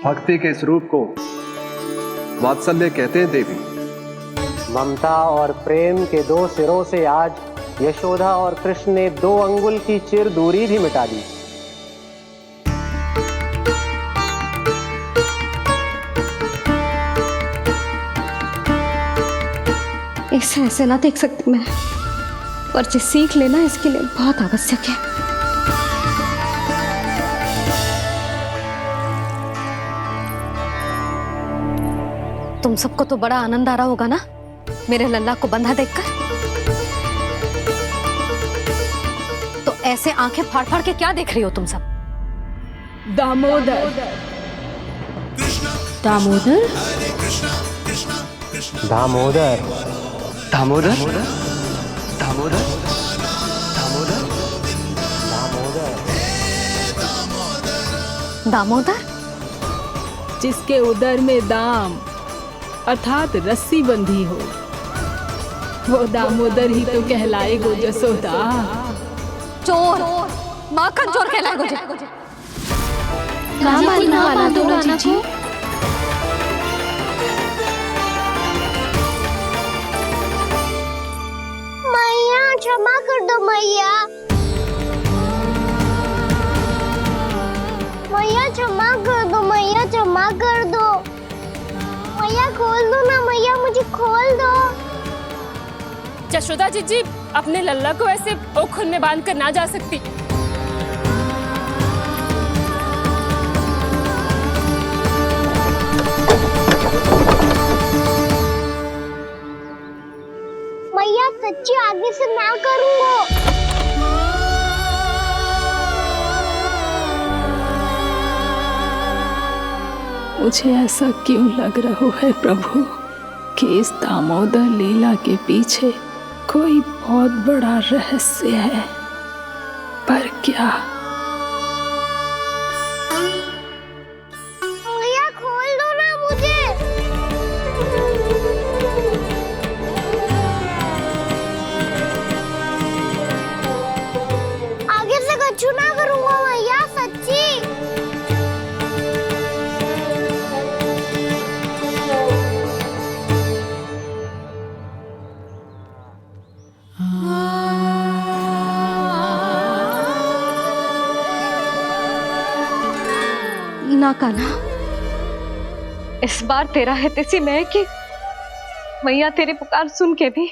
भक्ति के इस रूप को वात्सल्य कहते हैं देवी। ममता और प्रेम के दो सिरों से आज यशोदा और कृष्ण ने 2 अंगुल की चिर दूरी भी मिटा दी। इसे ऐसे ना देख सकती मैं, पर जो सीख लेना इसके लिए बहुत आवश्यक है। तुम सबको तो बड़ा आनंद आ रहा होगा ना मेरे लल्ला को बंधा देखकर। तो ऐसे आंखें फाड़ फाड़ के क्या देख रही हो तुम सब? दामोदर। दामोदर? दामोदर। दामोदर? दामोदर? दामोदर? जिसके उदर में दाम अर्थात रस्सी बंधी हो, वो दामोदर ही तो कहलाए गो जसोदा। चोर, माखन चोर कहलाए गो। मैया क्षमा कर दो मैया। मैया क्षमा कर दो, मैया क्षमा कर दो। मैया खोल दो ना मैया, मुझे खोल दो। जशोदा जी अपने लल्ला को ऐसे ओखल में बांध कर ना जा सकती। मैया सच्ची आगे से ना करूंगा। मुझे ऐसा क्यों लग रहा है प्रभु कि इस दामोदर लीला के पीछे कोई बहुत बड़ा रहस्य है, पर क्या? मैया खोल दो ना मुझे। आगे से कछु ना करूंगा मैया, सच्ची। ना कान्हा, इस बार तेरा है तेसी में कि मैया तेरी पुकार सुन के भी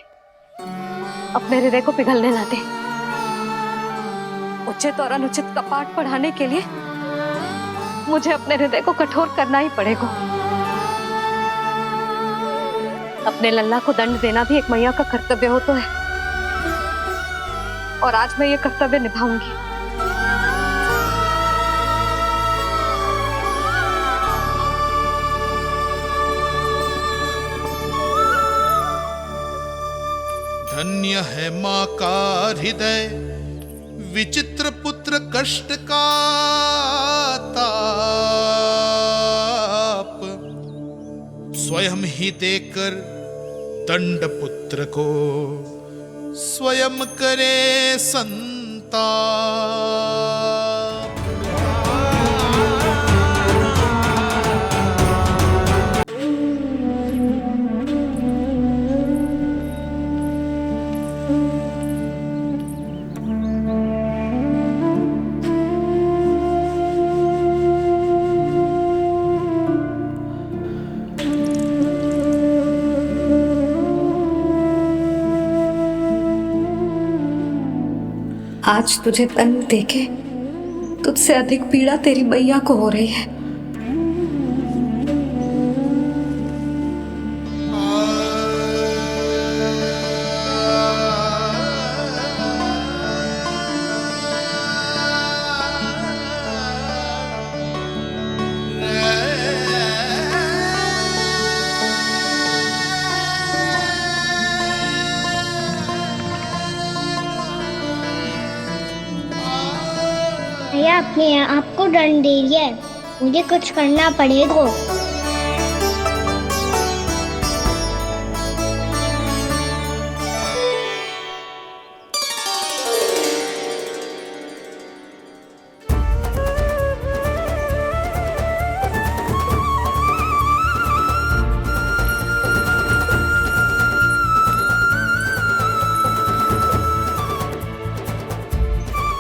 अपने हृदय को पिघलने ना दे। उचित और अनुचित का पाठ पढ़ाने के लिए मुझे अपने हृदय को कठोर करना ही पड़ेगा। अपने लल्ला को दंड देना भी एक मैया का कर्तव्य हो तो है, और आज मैं ये कर्तव्य निभाऊंगी। धन्य है माँ का हृदय, विचित्र पुत्र कष्ट का ताप, स्वयं ही देकर दंड पुत्र को स्वयं करे संताप। आज तुझे दंड देके तुझसे अधिक पीड़ा तेरी मैया को हो रही है। भैया अपने आप को दंड दे रही है, मुझे कुछ करना पड़ेगा।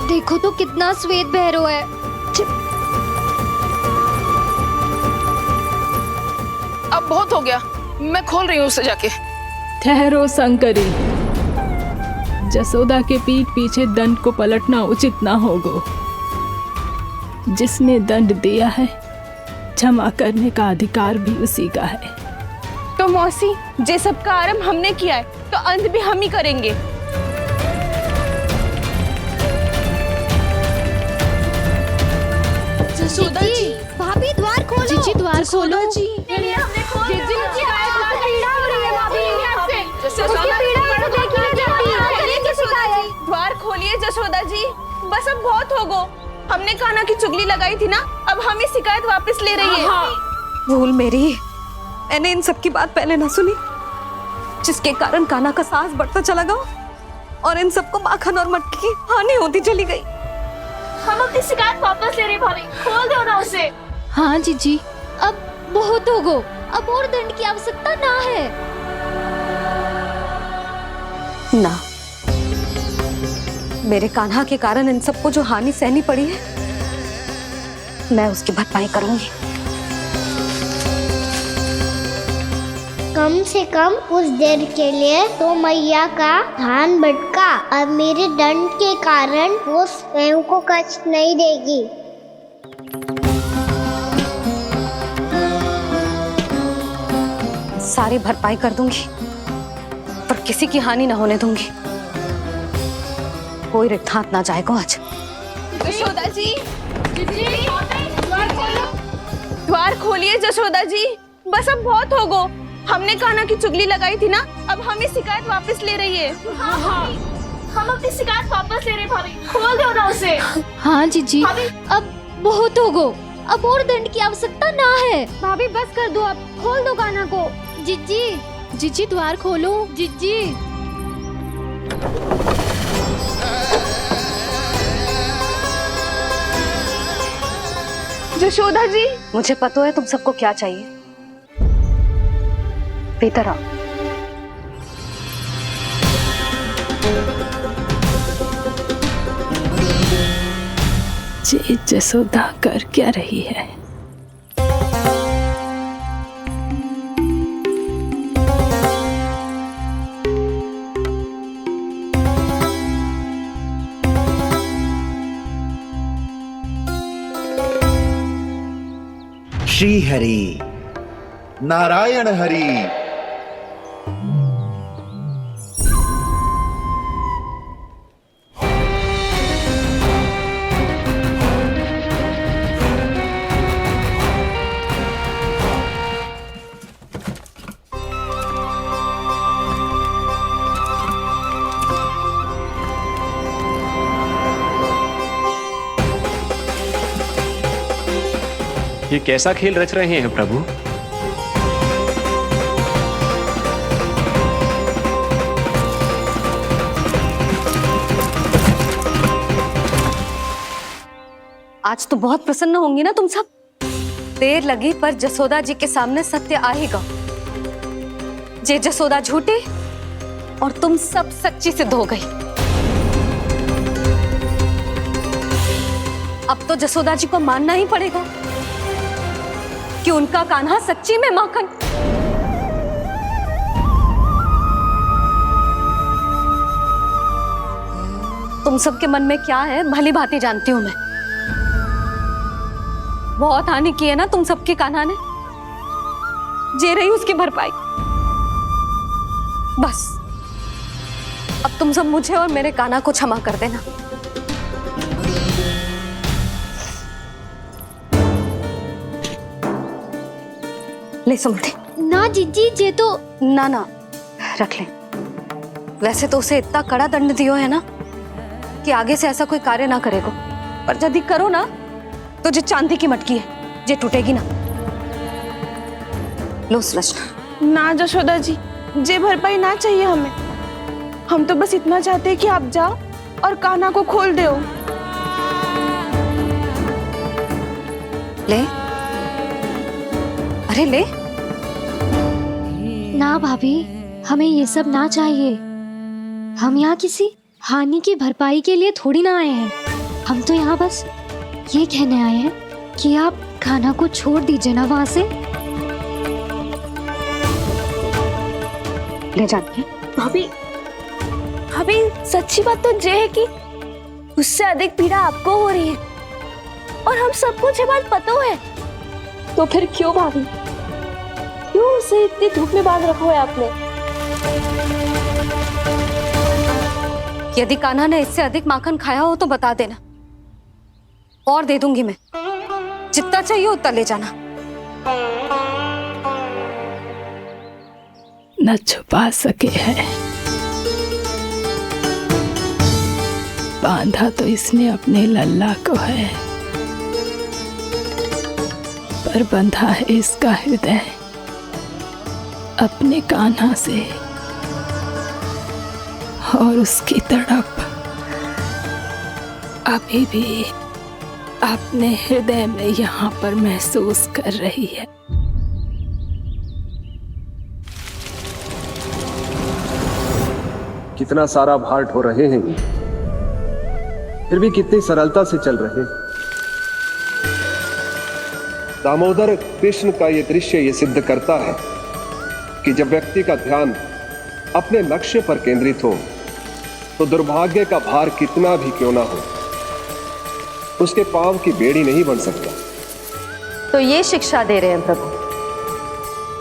देखो तो कितना श्वेत भैरव है। अब बहुत हो गया, मैं खोल रही हूँ उसे जाके। ठहरो शंकरी, जसोदा के पीठ पीछे दंड को पलटना उचित ना होगा। जिसने दंड दिया है क्षमा करने का अधिकार भी उसी का है। तो मौसी, जे सब का आरंभ हमने किया है तो अंत भी हम ही करेंगे। जसोदा जी, भाभी द्वार खोलो। जीजी द्वार खोलो। जी द्वार खोलिए जसोदा जी, बस अब बहुत हो गो। हमने कान्हा की चुगली लगाई थी ना, अब हम ये शिकायत वापस ले रही है। भूल मेरी, मैंने इन सब की बात पहले ना सुनी, जिसके कारण कान्हा का साहस बढ़ता चला गया और इन सबको माखन और मटकी की हानि होती चली गई। हम अपनी शिकायत वापस ले रहे भाभी, खोल दो ना उसे। हाँ जीजी, अब बहुत हो गो, अब और दंड की आवश्यकता ना है। ना, मेरे कान्हा के कारण इन सबको जो हानि सहनी पड़ी है, मैं उसकी भरपाई करूंगी। कम से कम कुछ देर के लिए तो मैया का ध्यान भटका, अब मेरे दंड के कारण वो स्वयं को कष्ट नहीं देगी। सारी भरपाई कर दूंगी, पर किसी की हानि ना होने दूंगी। कोई रिक्त हाथ ना जाएगा आज। जसोदा जी, द्वार खोलिए जसोदा जी, बस अब बहुत हो गो। हमने कान्हा की चुगली लगाई थी ना, अब हम ये शिकायत वापस ले रही है। हम अपनी शिकायत वापस ले रहे भाभी, खोल दो ना उसे। हाँ जीजी, अब बहुत हो गो, अब और दंड की आवश्यकता ना है। भाभी बस कर दो, अब खोल दो कान्हा को। जीजी, जीजी द्वार खोलो। जीजी, जशोदा जी, मुझे पता है तुम सबको क्या चाहिए। भीतर आओ। ये जसोदा कर क्या रही है? श्री हरि नारायण हरि। ये कैसा खेल रच रहे हैं प्रभु? आज तो बहुत प्रसन्न होंगी ना तुम सब। देर लगी पर जसोदा जी के सामने सत्य आएगा। जे जसोदा झूठी और तुम सब सच्ची सिद्ध हो गई। अब तो जसोदा जी को मानना ही पड़ेगा कि उनका कान्हा सच्ची में माखन। तुम सबके मन में क्या है भली भांति जानती हूं मैं। बहुत हानि की है ना तुम सबकी कान्हा ने, जे रही उसकी भरपाई। बस अब तुम सब मुझे और मेरे कान्हा को क्षमा कर देना। ले सुमति। ना जीजी, जे तो ना ना रख ले। वैसे तो उसे इतना कड़ा दंड दियो है ना कि आगे से ऐसा कोई कार्य ना करेगा। पर यदि करो ना तो जे चांदी की मटकी है जे टूटेगी ना। लो सुलक्षणा। ना जशोदा जी, जे भरपाई ना चाहिए हमें। हम तो बस इतना चाहते हैं कि आप जाओ और कान्हा को खोल दो। ले, अरे ले। ना भाभी, हमें ये सब ना चाहिए। हम यहाँ किसी हानि की भरपाई के लिए थोड़ी ना आए हैं। हम तो यहाँ बस ये कहने आए हैं कि आप कान्हा को छोड़ दीजिए ना वहां से। ले जाती भाभी, भाभी सच्ची बात तो ये है कि उससे अधिक पीड़ा आपको हो रही है और हम सबको ये बात पता है। तो फिर क्यों भाभी, क्यों उसे इतनी धूप में बांध रखा है आपने? यदि कान्हा ने इससे अधिक माखन खाया हो तो बता देना, और दे दूंगी मैं। जितना चाहिए उतना ले जाना। न छुपा सके है, बांधा तो इसने अपने लल्ला को है, पर बंधा है इसका हृदय अपने कान्हा से, और उसकी तड़प अभी भी अपने हृदय में यहाँ पर महसूस कर रही है। कितना सारा भार ढो रहे हैं, फिर भी कितनी सरलता से चल रहे हैं। दामोदर कृष्ण का यह दृश्य ये सिद्ध करता है कि जब व्यक्ति का ध्यान अपने लक्ष्य पर केंद्रित हो तो दुर्भाग्य का भार कितना भी क्यों ना हो, उसके पांव की बेड़ी नहीं बन सकता। तो ये शिक्षा दे रहे हैं प्रभु।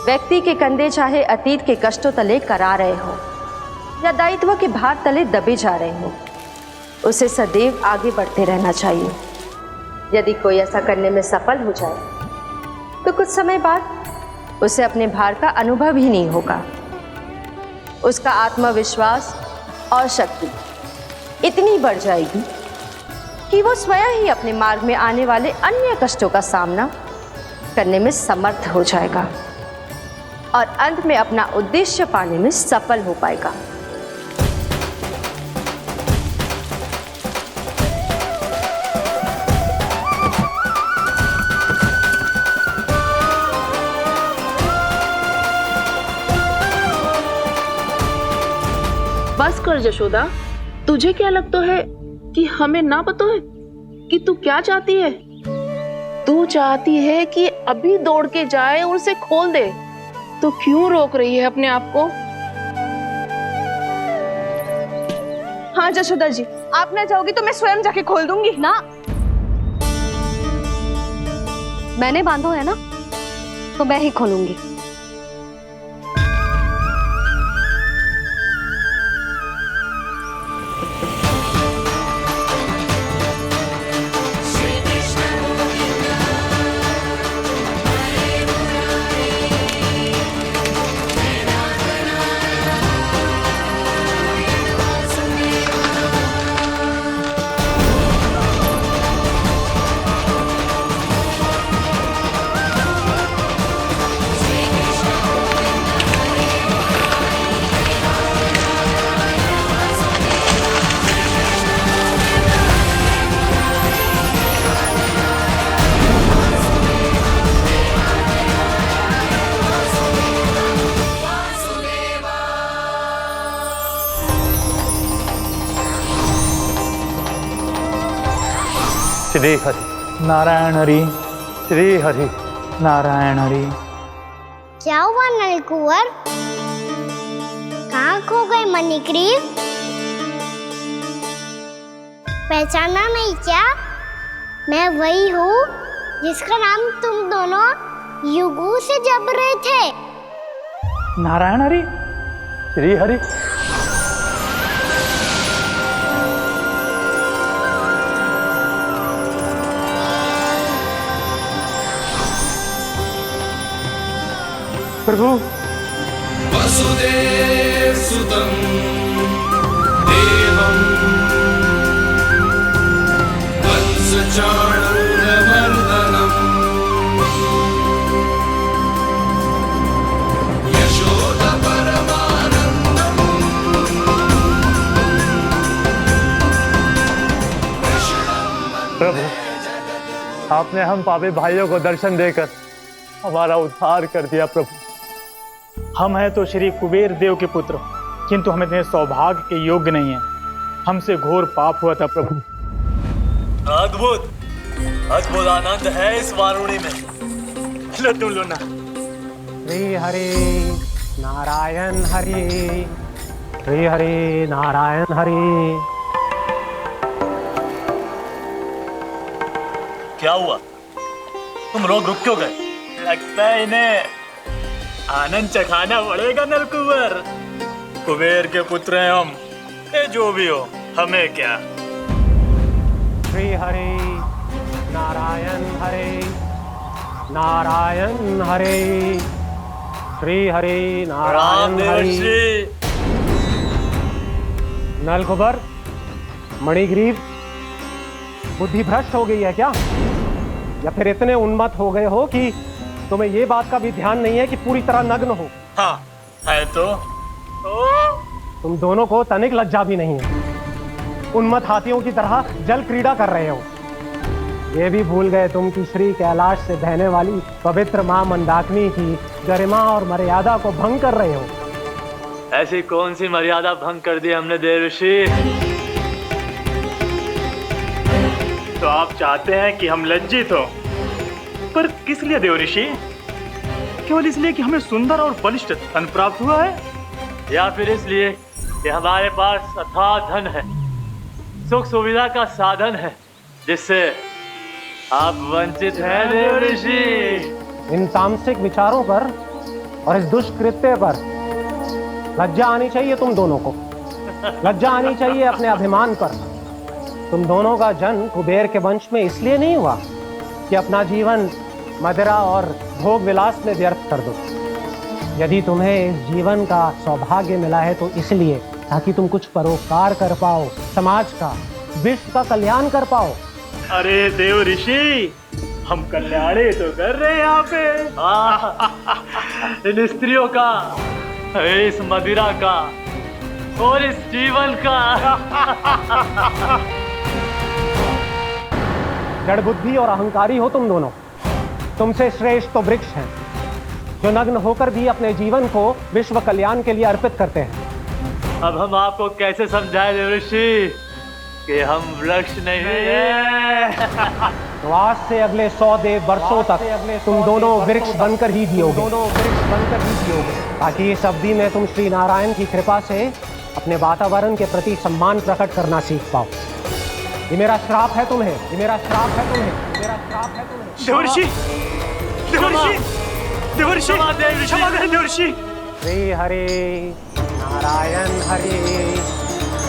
व्यक्ति के कंधे चाहे अतीत के कष्टों तले करा रहे हो या दायित्व के भार तले दबे जा रहे हो, उसे सदैव आगे बढ़ते रहना चाहिए। यदि कोई ऐसा करने में सफल हो जाए तो कुछ समय बाद उसे अपने भार का अनुभव ही नहीं होगा। उसका आत्मविश्वास और शक्ति इतनी बढ़ जाएगी कि वो स्वयं ही अपने मार्ग में आने वाले अन्य कष्टों का सामना करने में समर्थ हो जाएगा और अंत में अपना उद्देश्य पाने में सफल हो पाएगा। बस कर जशोदा, तुझे क्या लगता है कि हमें ना पता है कि तू क्या चाहती है? तू चाहती है कि अभी दौड़ के जाए और उसे खोल दे, तो क्यों रोक रही है अपने आप को? हाँ जशोदा जी, आप ना जाओगी तो मैं स्वयं जाके खोल दूंगी। ना, मैंने बांधो है ना, तो मैं ही खोलूंगी। श्री हरि नारायण हरि, श्री हरि नारायण हरि। क्या हुआ नलकुंवर? कहाँ खो गए मणिग्रीव? पहचाना नहीं क्या? मैं वही हूँ जिसका नाम तुम दोनों युगों से जप रहे थे। नारायण हरि, श्री हरि। प्रभु, वसुदेव सुतं देवं वंश प्रभु, आपने हम पापी भाइयों को दर्शन देकर हमारा उद्धार कर दिया। प्रभु, हम हैं तो श्री कुबेर देव के पुत्र, किंतु हम इतने सौभाग्य के योग्य नहीं हैं। हमसे घोर पाप हुआ था प्रभु। अद्भुत अद्भुत आनंद है इस वारुणी में। लो तुम लो ना। श्री हरि नारायण हरि, श्री हरि नारायण हरि। क्या हुआ? तुम लोग रुक क्यों गए? लगता है इन्हें आनंद चखाना पड़ेगा नलकुबर। कुबेर के पुत्र हैं हम, ये जो भी हो हमें क्या। श्री हरि नारायण हरि, नारायण हरि, श्री हरि नारायण हरि। नलकुबर, मणिग्रीव, बुद्धि भ्रष्ट हो गई है क्या? या फिर इतने उन्मत्त हो गए हो कि तुम्हें ये बात का भी ध्यान नहीं है कि पूरी तरह नग्न हो? हाँ है तो तुम दोनों को तनिक लज्जा भी नहीं है। उन्मत्त हाथियों की तरह जल क्रीड़ा कर रहे हो। ये भी भूल गए तुम कि श्री कैलाश से बहने वाली पवित्र मां मंदाकिनी की गरिमा और मर्यादा को भंग कर रहे हो। ऐसी कौन सी मर्यादा भंग कर दी हमने देव ऋषि? तो आप चाहते हैं कि हम लज्जित हो, पर किस लिए देव ऋषि? केवल इसलिए कि हमें सुंदर और बलिष्ठ धन प्राप्त हुआ है, या फिर इसलिए कि हमारे पास अथाह धन है, सुख सुविधा का साधन है, जिससे आप वंचित हैं देव ऋषि। इन तामसिक विचारों पर और इस दुष्कृत्य पर लज्जा आनी चाहिए तुम दोनों को। लज्जा आनी चाहिए अपने अभिमान पर। तुम दोनों का जन्म कुबेर के वंश में इसलिए नहीं हुआ कि अपना जीवन मदिरा और भोग विलास में व्यर्थ कर दो। यदि तुम्हें इस जीवन का सौभाग्य मिला है तो इसलिए ताकि तुम कुछ परोपकार कर पाओ, समाज का, विश्व का कल्याण कर पाओ। अरे देव ऋषि, हम कल्याणी तो कर रहे हैं यहाँ पे। इन स्त्रियों का, इस मदिरा का और इस जीवन का। जड़ बुद्धि और अहंकारी हो तुम दोनों। तुमसे श्रेष्ठ तो वृक्ष हैं जो नग्न होकर भी अपने जीवन को विश्व कल्याण के लिए अर्पित करते हैं। अब हम आपको कैसे समझाएं देव ऋषि कि हम वृक्ष नहीं हैं? तो आज से अगले 100 देव वर्षों तक तुम दोनों वृक्ष बनकर ही जियोगे, ताकि इस अवधि में तुम श्री नारायण की कृपा से अपने वातावरण के प्रति सम्मान प्रकट करना सीख पाओ। ये मेरा श्राप है तुम्हें, ये मेरा श्राप है तुम्हें, मेरा श्राप है तुम्हें। देवर्षि, देवर्षि, देवर्षि, क्षमा करें देवर्षि। श्री हरि नारायण हरि,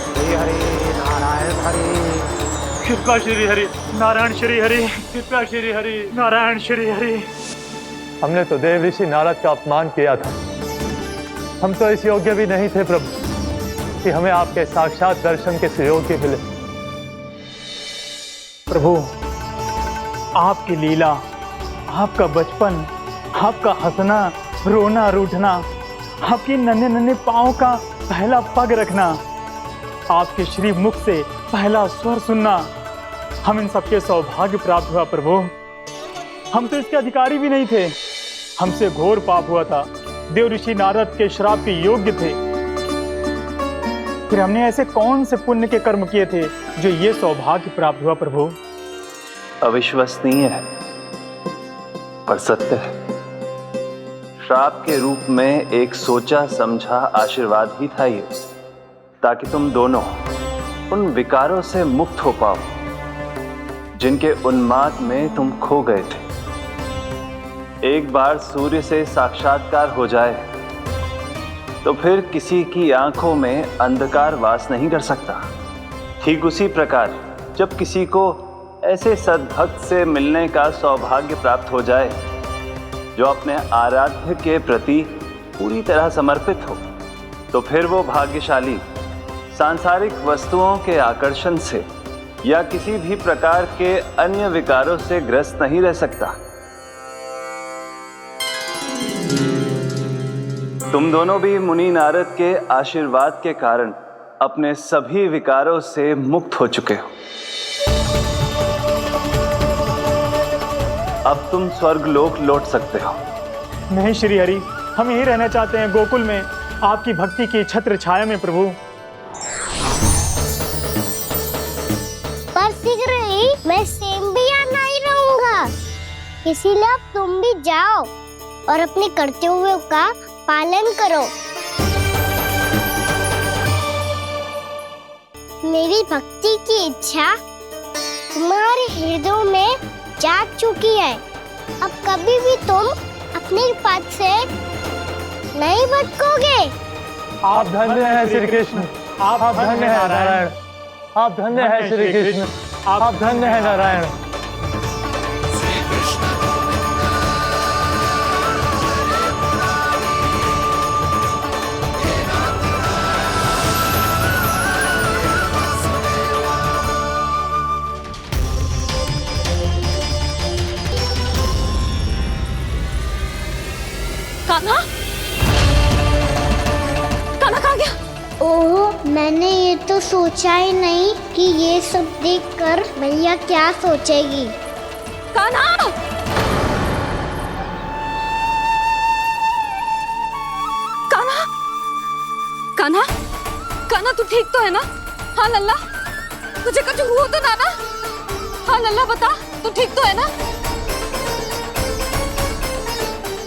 श्री हरि नारायण हरि। कृपा श्री हरि नारायण श्री हरि, कृपा श्री हरि नारायण श्री हरि। हमने तो देव ऋषि नारद का अपमान किया था। हम तो इस योग्य भी नहीं थे प्रभु कि हमें आपके साक्षात दर्शन के सुयोग्य मिले। प्रभु, आपकी लीला, आपका बचपन, आपका हंसना, रोना, रूठना, आपकी नन्हे नन्हे पाँव का पहला पग रखना, आपके श्री मुख से पहला स्वर सुनना, हम इन सबके सौभाग्य प्राप्त हुआ प्रभु। हम तो इसके अधिकारी भी नहीं थे। हमसे घोर पाप हुआ था, देव ऋषि नारद के श्राप के योग्य थे। फिर हमने ऐसे कौन से पुण्य के कर्म किए थे जो ये सौभाग्य प्राप्त हुआ प्रभु? अविश्वसनीय है पर सत्य है। श्राप के रूप में एक सोचा समझा आशीर्वाद ही था ये, ताकि तुम दोनों उन विकारों से मुक्त हो पाओ जिनके उन्माद में तुम खो गए थे। एक बार सूर्य से साक्षात्कार हो जाए तो फिर किसी की आंखों में अंधकार वास नहीं कर सकता। ठीक उसी प्रकार जब किसी को ऐसे सद्भक्त से मिलने का सौभाग्य प्राप्त हो जाए जो अपने आराध्य के प्रति पूरी तरह समर्पित हो, तो फिर वो भाग्यशाली सांसारिक वस्तुओं के आकर्षण से या किसी भी प्रकार के अन्य विकारों से ग्रस्त नहीं रह सकता। तुम दोनों भी मुनि नारद के आशीर्वाद के कारण अपने सभी विकारों से मुक्त हो चुके हो। अब तुम स्वर्गलोक लौट सकते हो। नहीं श्री हरि, हम यहीं रहना चाहते हैं, गोकुल में, आपकी भक्ति की छत्र छाया में प्रभु। पर शीघ्र ही मैं स्वयं भी यहाँ नहीं रहूंगा, इसीलिए अब तुम भी जाओ और अपने कर्तव्यों का पालन करो। मेरी भक्ति की इच्छा तुम्हारे हृदय में जाग चुकी है। अब कभी भी तुम अपने पद से नहीं भटकोगे। आप धन्य हैं श्री कृष्ण, आप धन्य हैं नारायण, आप धन्य हैं श्री कृष्ण, आप धन्य हैं नारायण। कान्हा, कान्हा कहाँ गया? ओह, मैंने ये तो सोचा ही नहीं कि ये सब देखकर भैया क्या सोचेगी। कान्हा! कान्हा! कान्हा! कान्हा तू ठीक तो है ना? हाँ लल्ला, तुझे कुछ हुआ तो ना? हाँ लल्ला बता, तू ठीक तो है ना?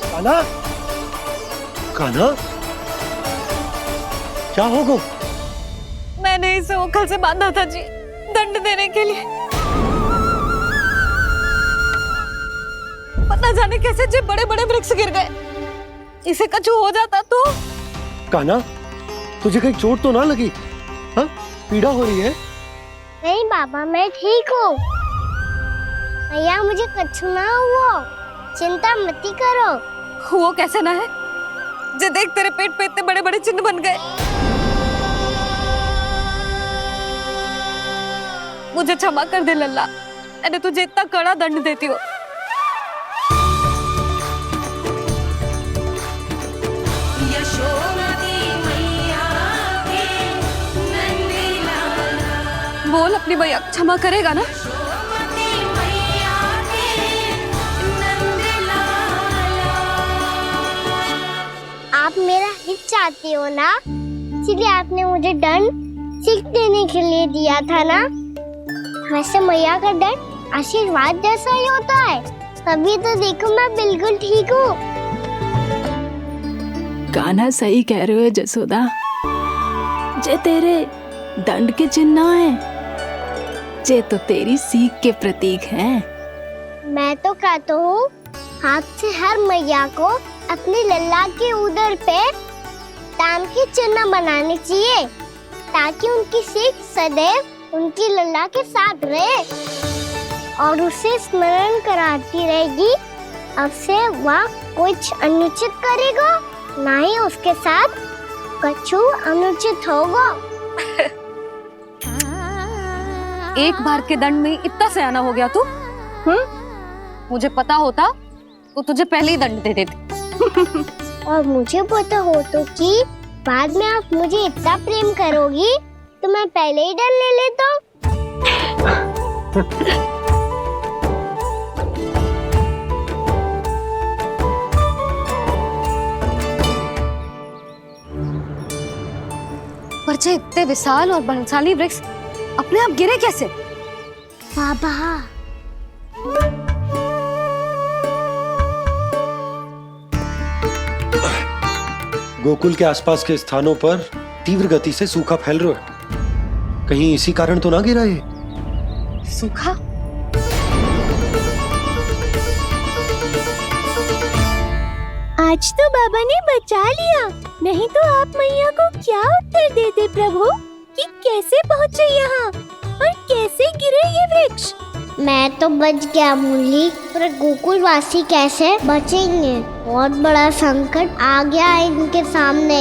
कान्हा, कान्हा, क्या होगा? मैंने इसे ओखल से बांधा था जी, दंड देने के लिए। पता जाने कैसे जो बड़े बड़े वृक्ष गिर गए, इसे कुछ हो जाता तो। कान्हा, तुझे कहीं चोट तो ना लगी? हाँ, पीड़ा हो रही है? नहीं बाबा, मैं ठीक हूँ। भैया मुझे कुछ ना हुआ, चिंता मत करो। वो कैसे ना है? जे देख तेरे पेट पे इतने बड़े बड़े चिन्ह बन गए। मुझे क्षमा कर दे लल्ला, मैंने तुझे इतना कड़ा दंड देती हूँ। बोल अपनी भैया क्षमा करेगा ना? आप मेरा हित चाहती हो ना, इसलिए आपने मुझे दंड सीख देने के लिए दिया था ना। वैसे मैया का दंड आशीर्वाद जैसा ही होता है, तभी तो देखो मैं बिल्कुल ठीक हूँ। कान्हा सही कह रहे हो जसोदा, जे तेरे दंड के चिन्ह है, जे तो तेरी सीख के प्रतीक हैं। मैं तो कहता हूँ हाथ से हर मैया को अपनी लल्ला के उदर पे ताम के चिन्ह बनाने चाहिए, ताकि उनकी सीख सदैव उनकी लल्ला के साथ रहे और उसे स्मरण कराती रहेगी। अब से वह कुछ अनुचित करेगा, ना ही उसके साथ कछु अनुचित होगा। एक बार के दंड में इतना सयाना हो गया तू? मुझे पता होता तो तुझे पहले ही दंड दे देती। और मुझे पता हो तो कि बाद में आप मुझे इतना प्रेम करोगी तो मैं पहले ही दंड ले लेता हूँ। पर जे इतने विशाल और बलशाली वृक्ष अपने आप गिरे कैसे? बाबा, गोकुल के आसपास के स्थानों पर तीव्र गति से सूखा फैल रहा है। कहीं इसी कारण तो ना गिरा ये? सूखा? आज तो बाबा ने बचा लिया, नहीं तो आप मैया को क्या उत्तर देते प्रभु कि कैसे पहुँचे यहाँ और कैसे गिरे ये वृक्ष? मैं तो बच गया मूली, पर गोकुल वासी कैसे बचेंगे? बहुत बड़ा संकट आ गया है इनके सामने।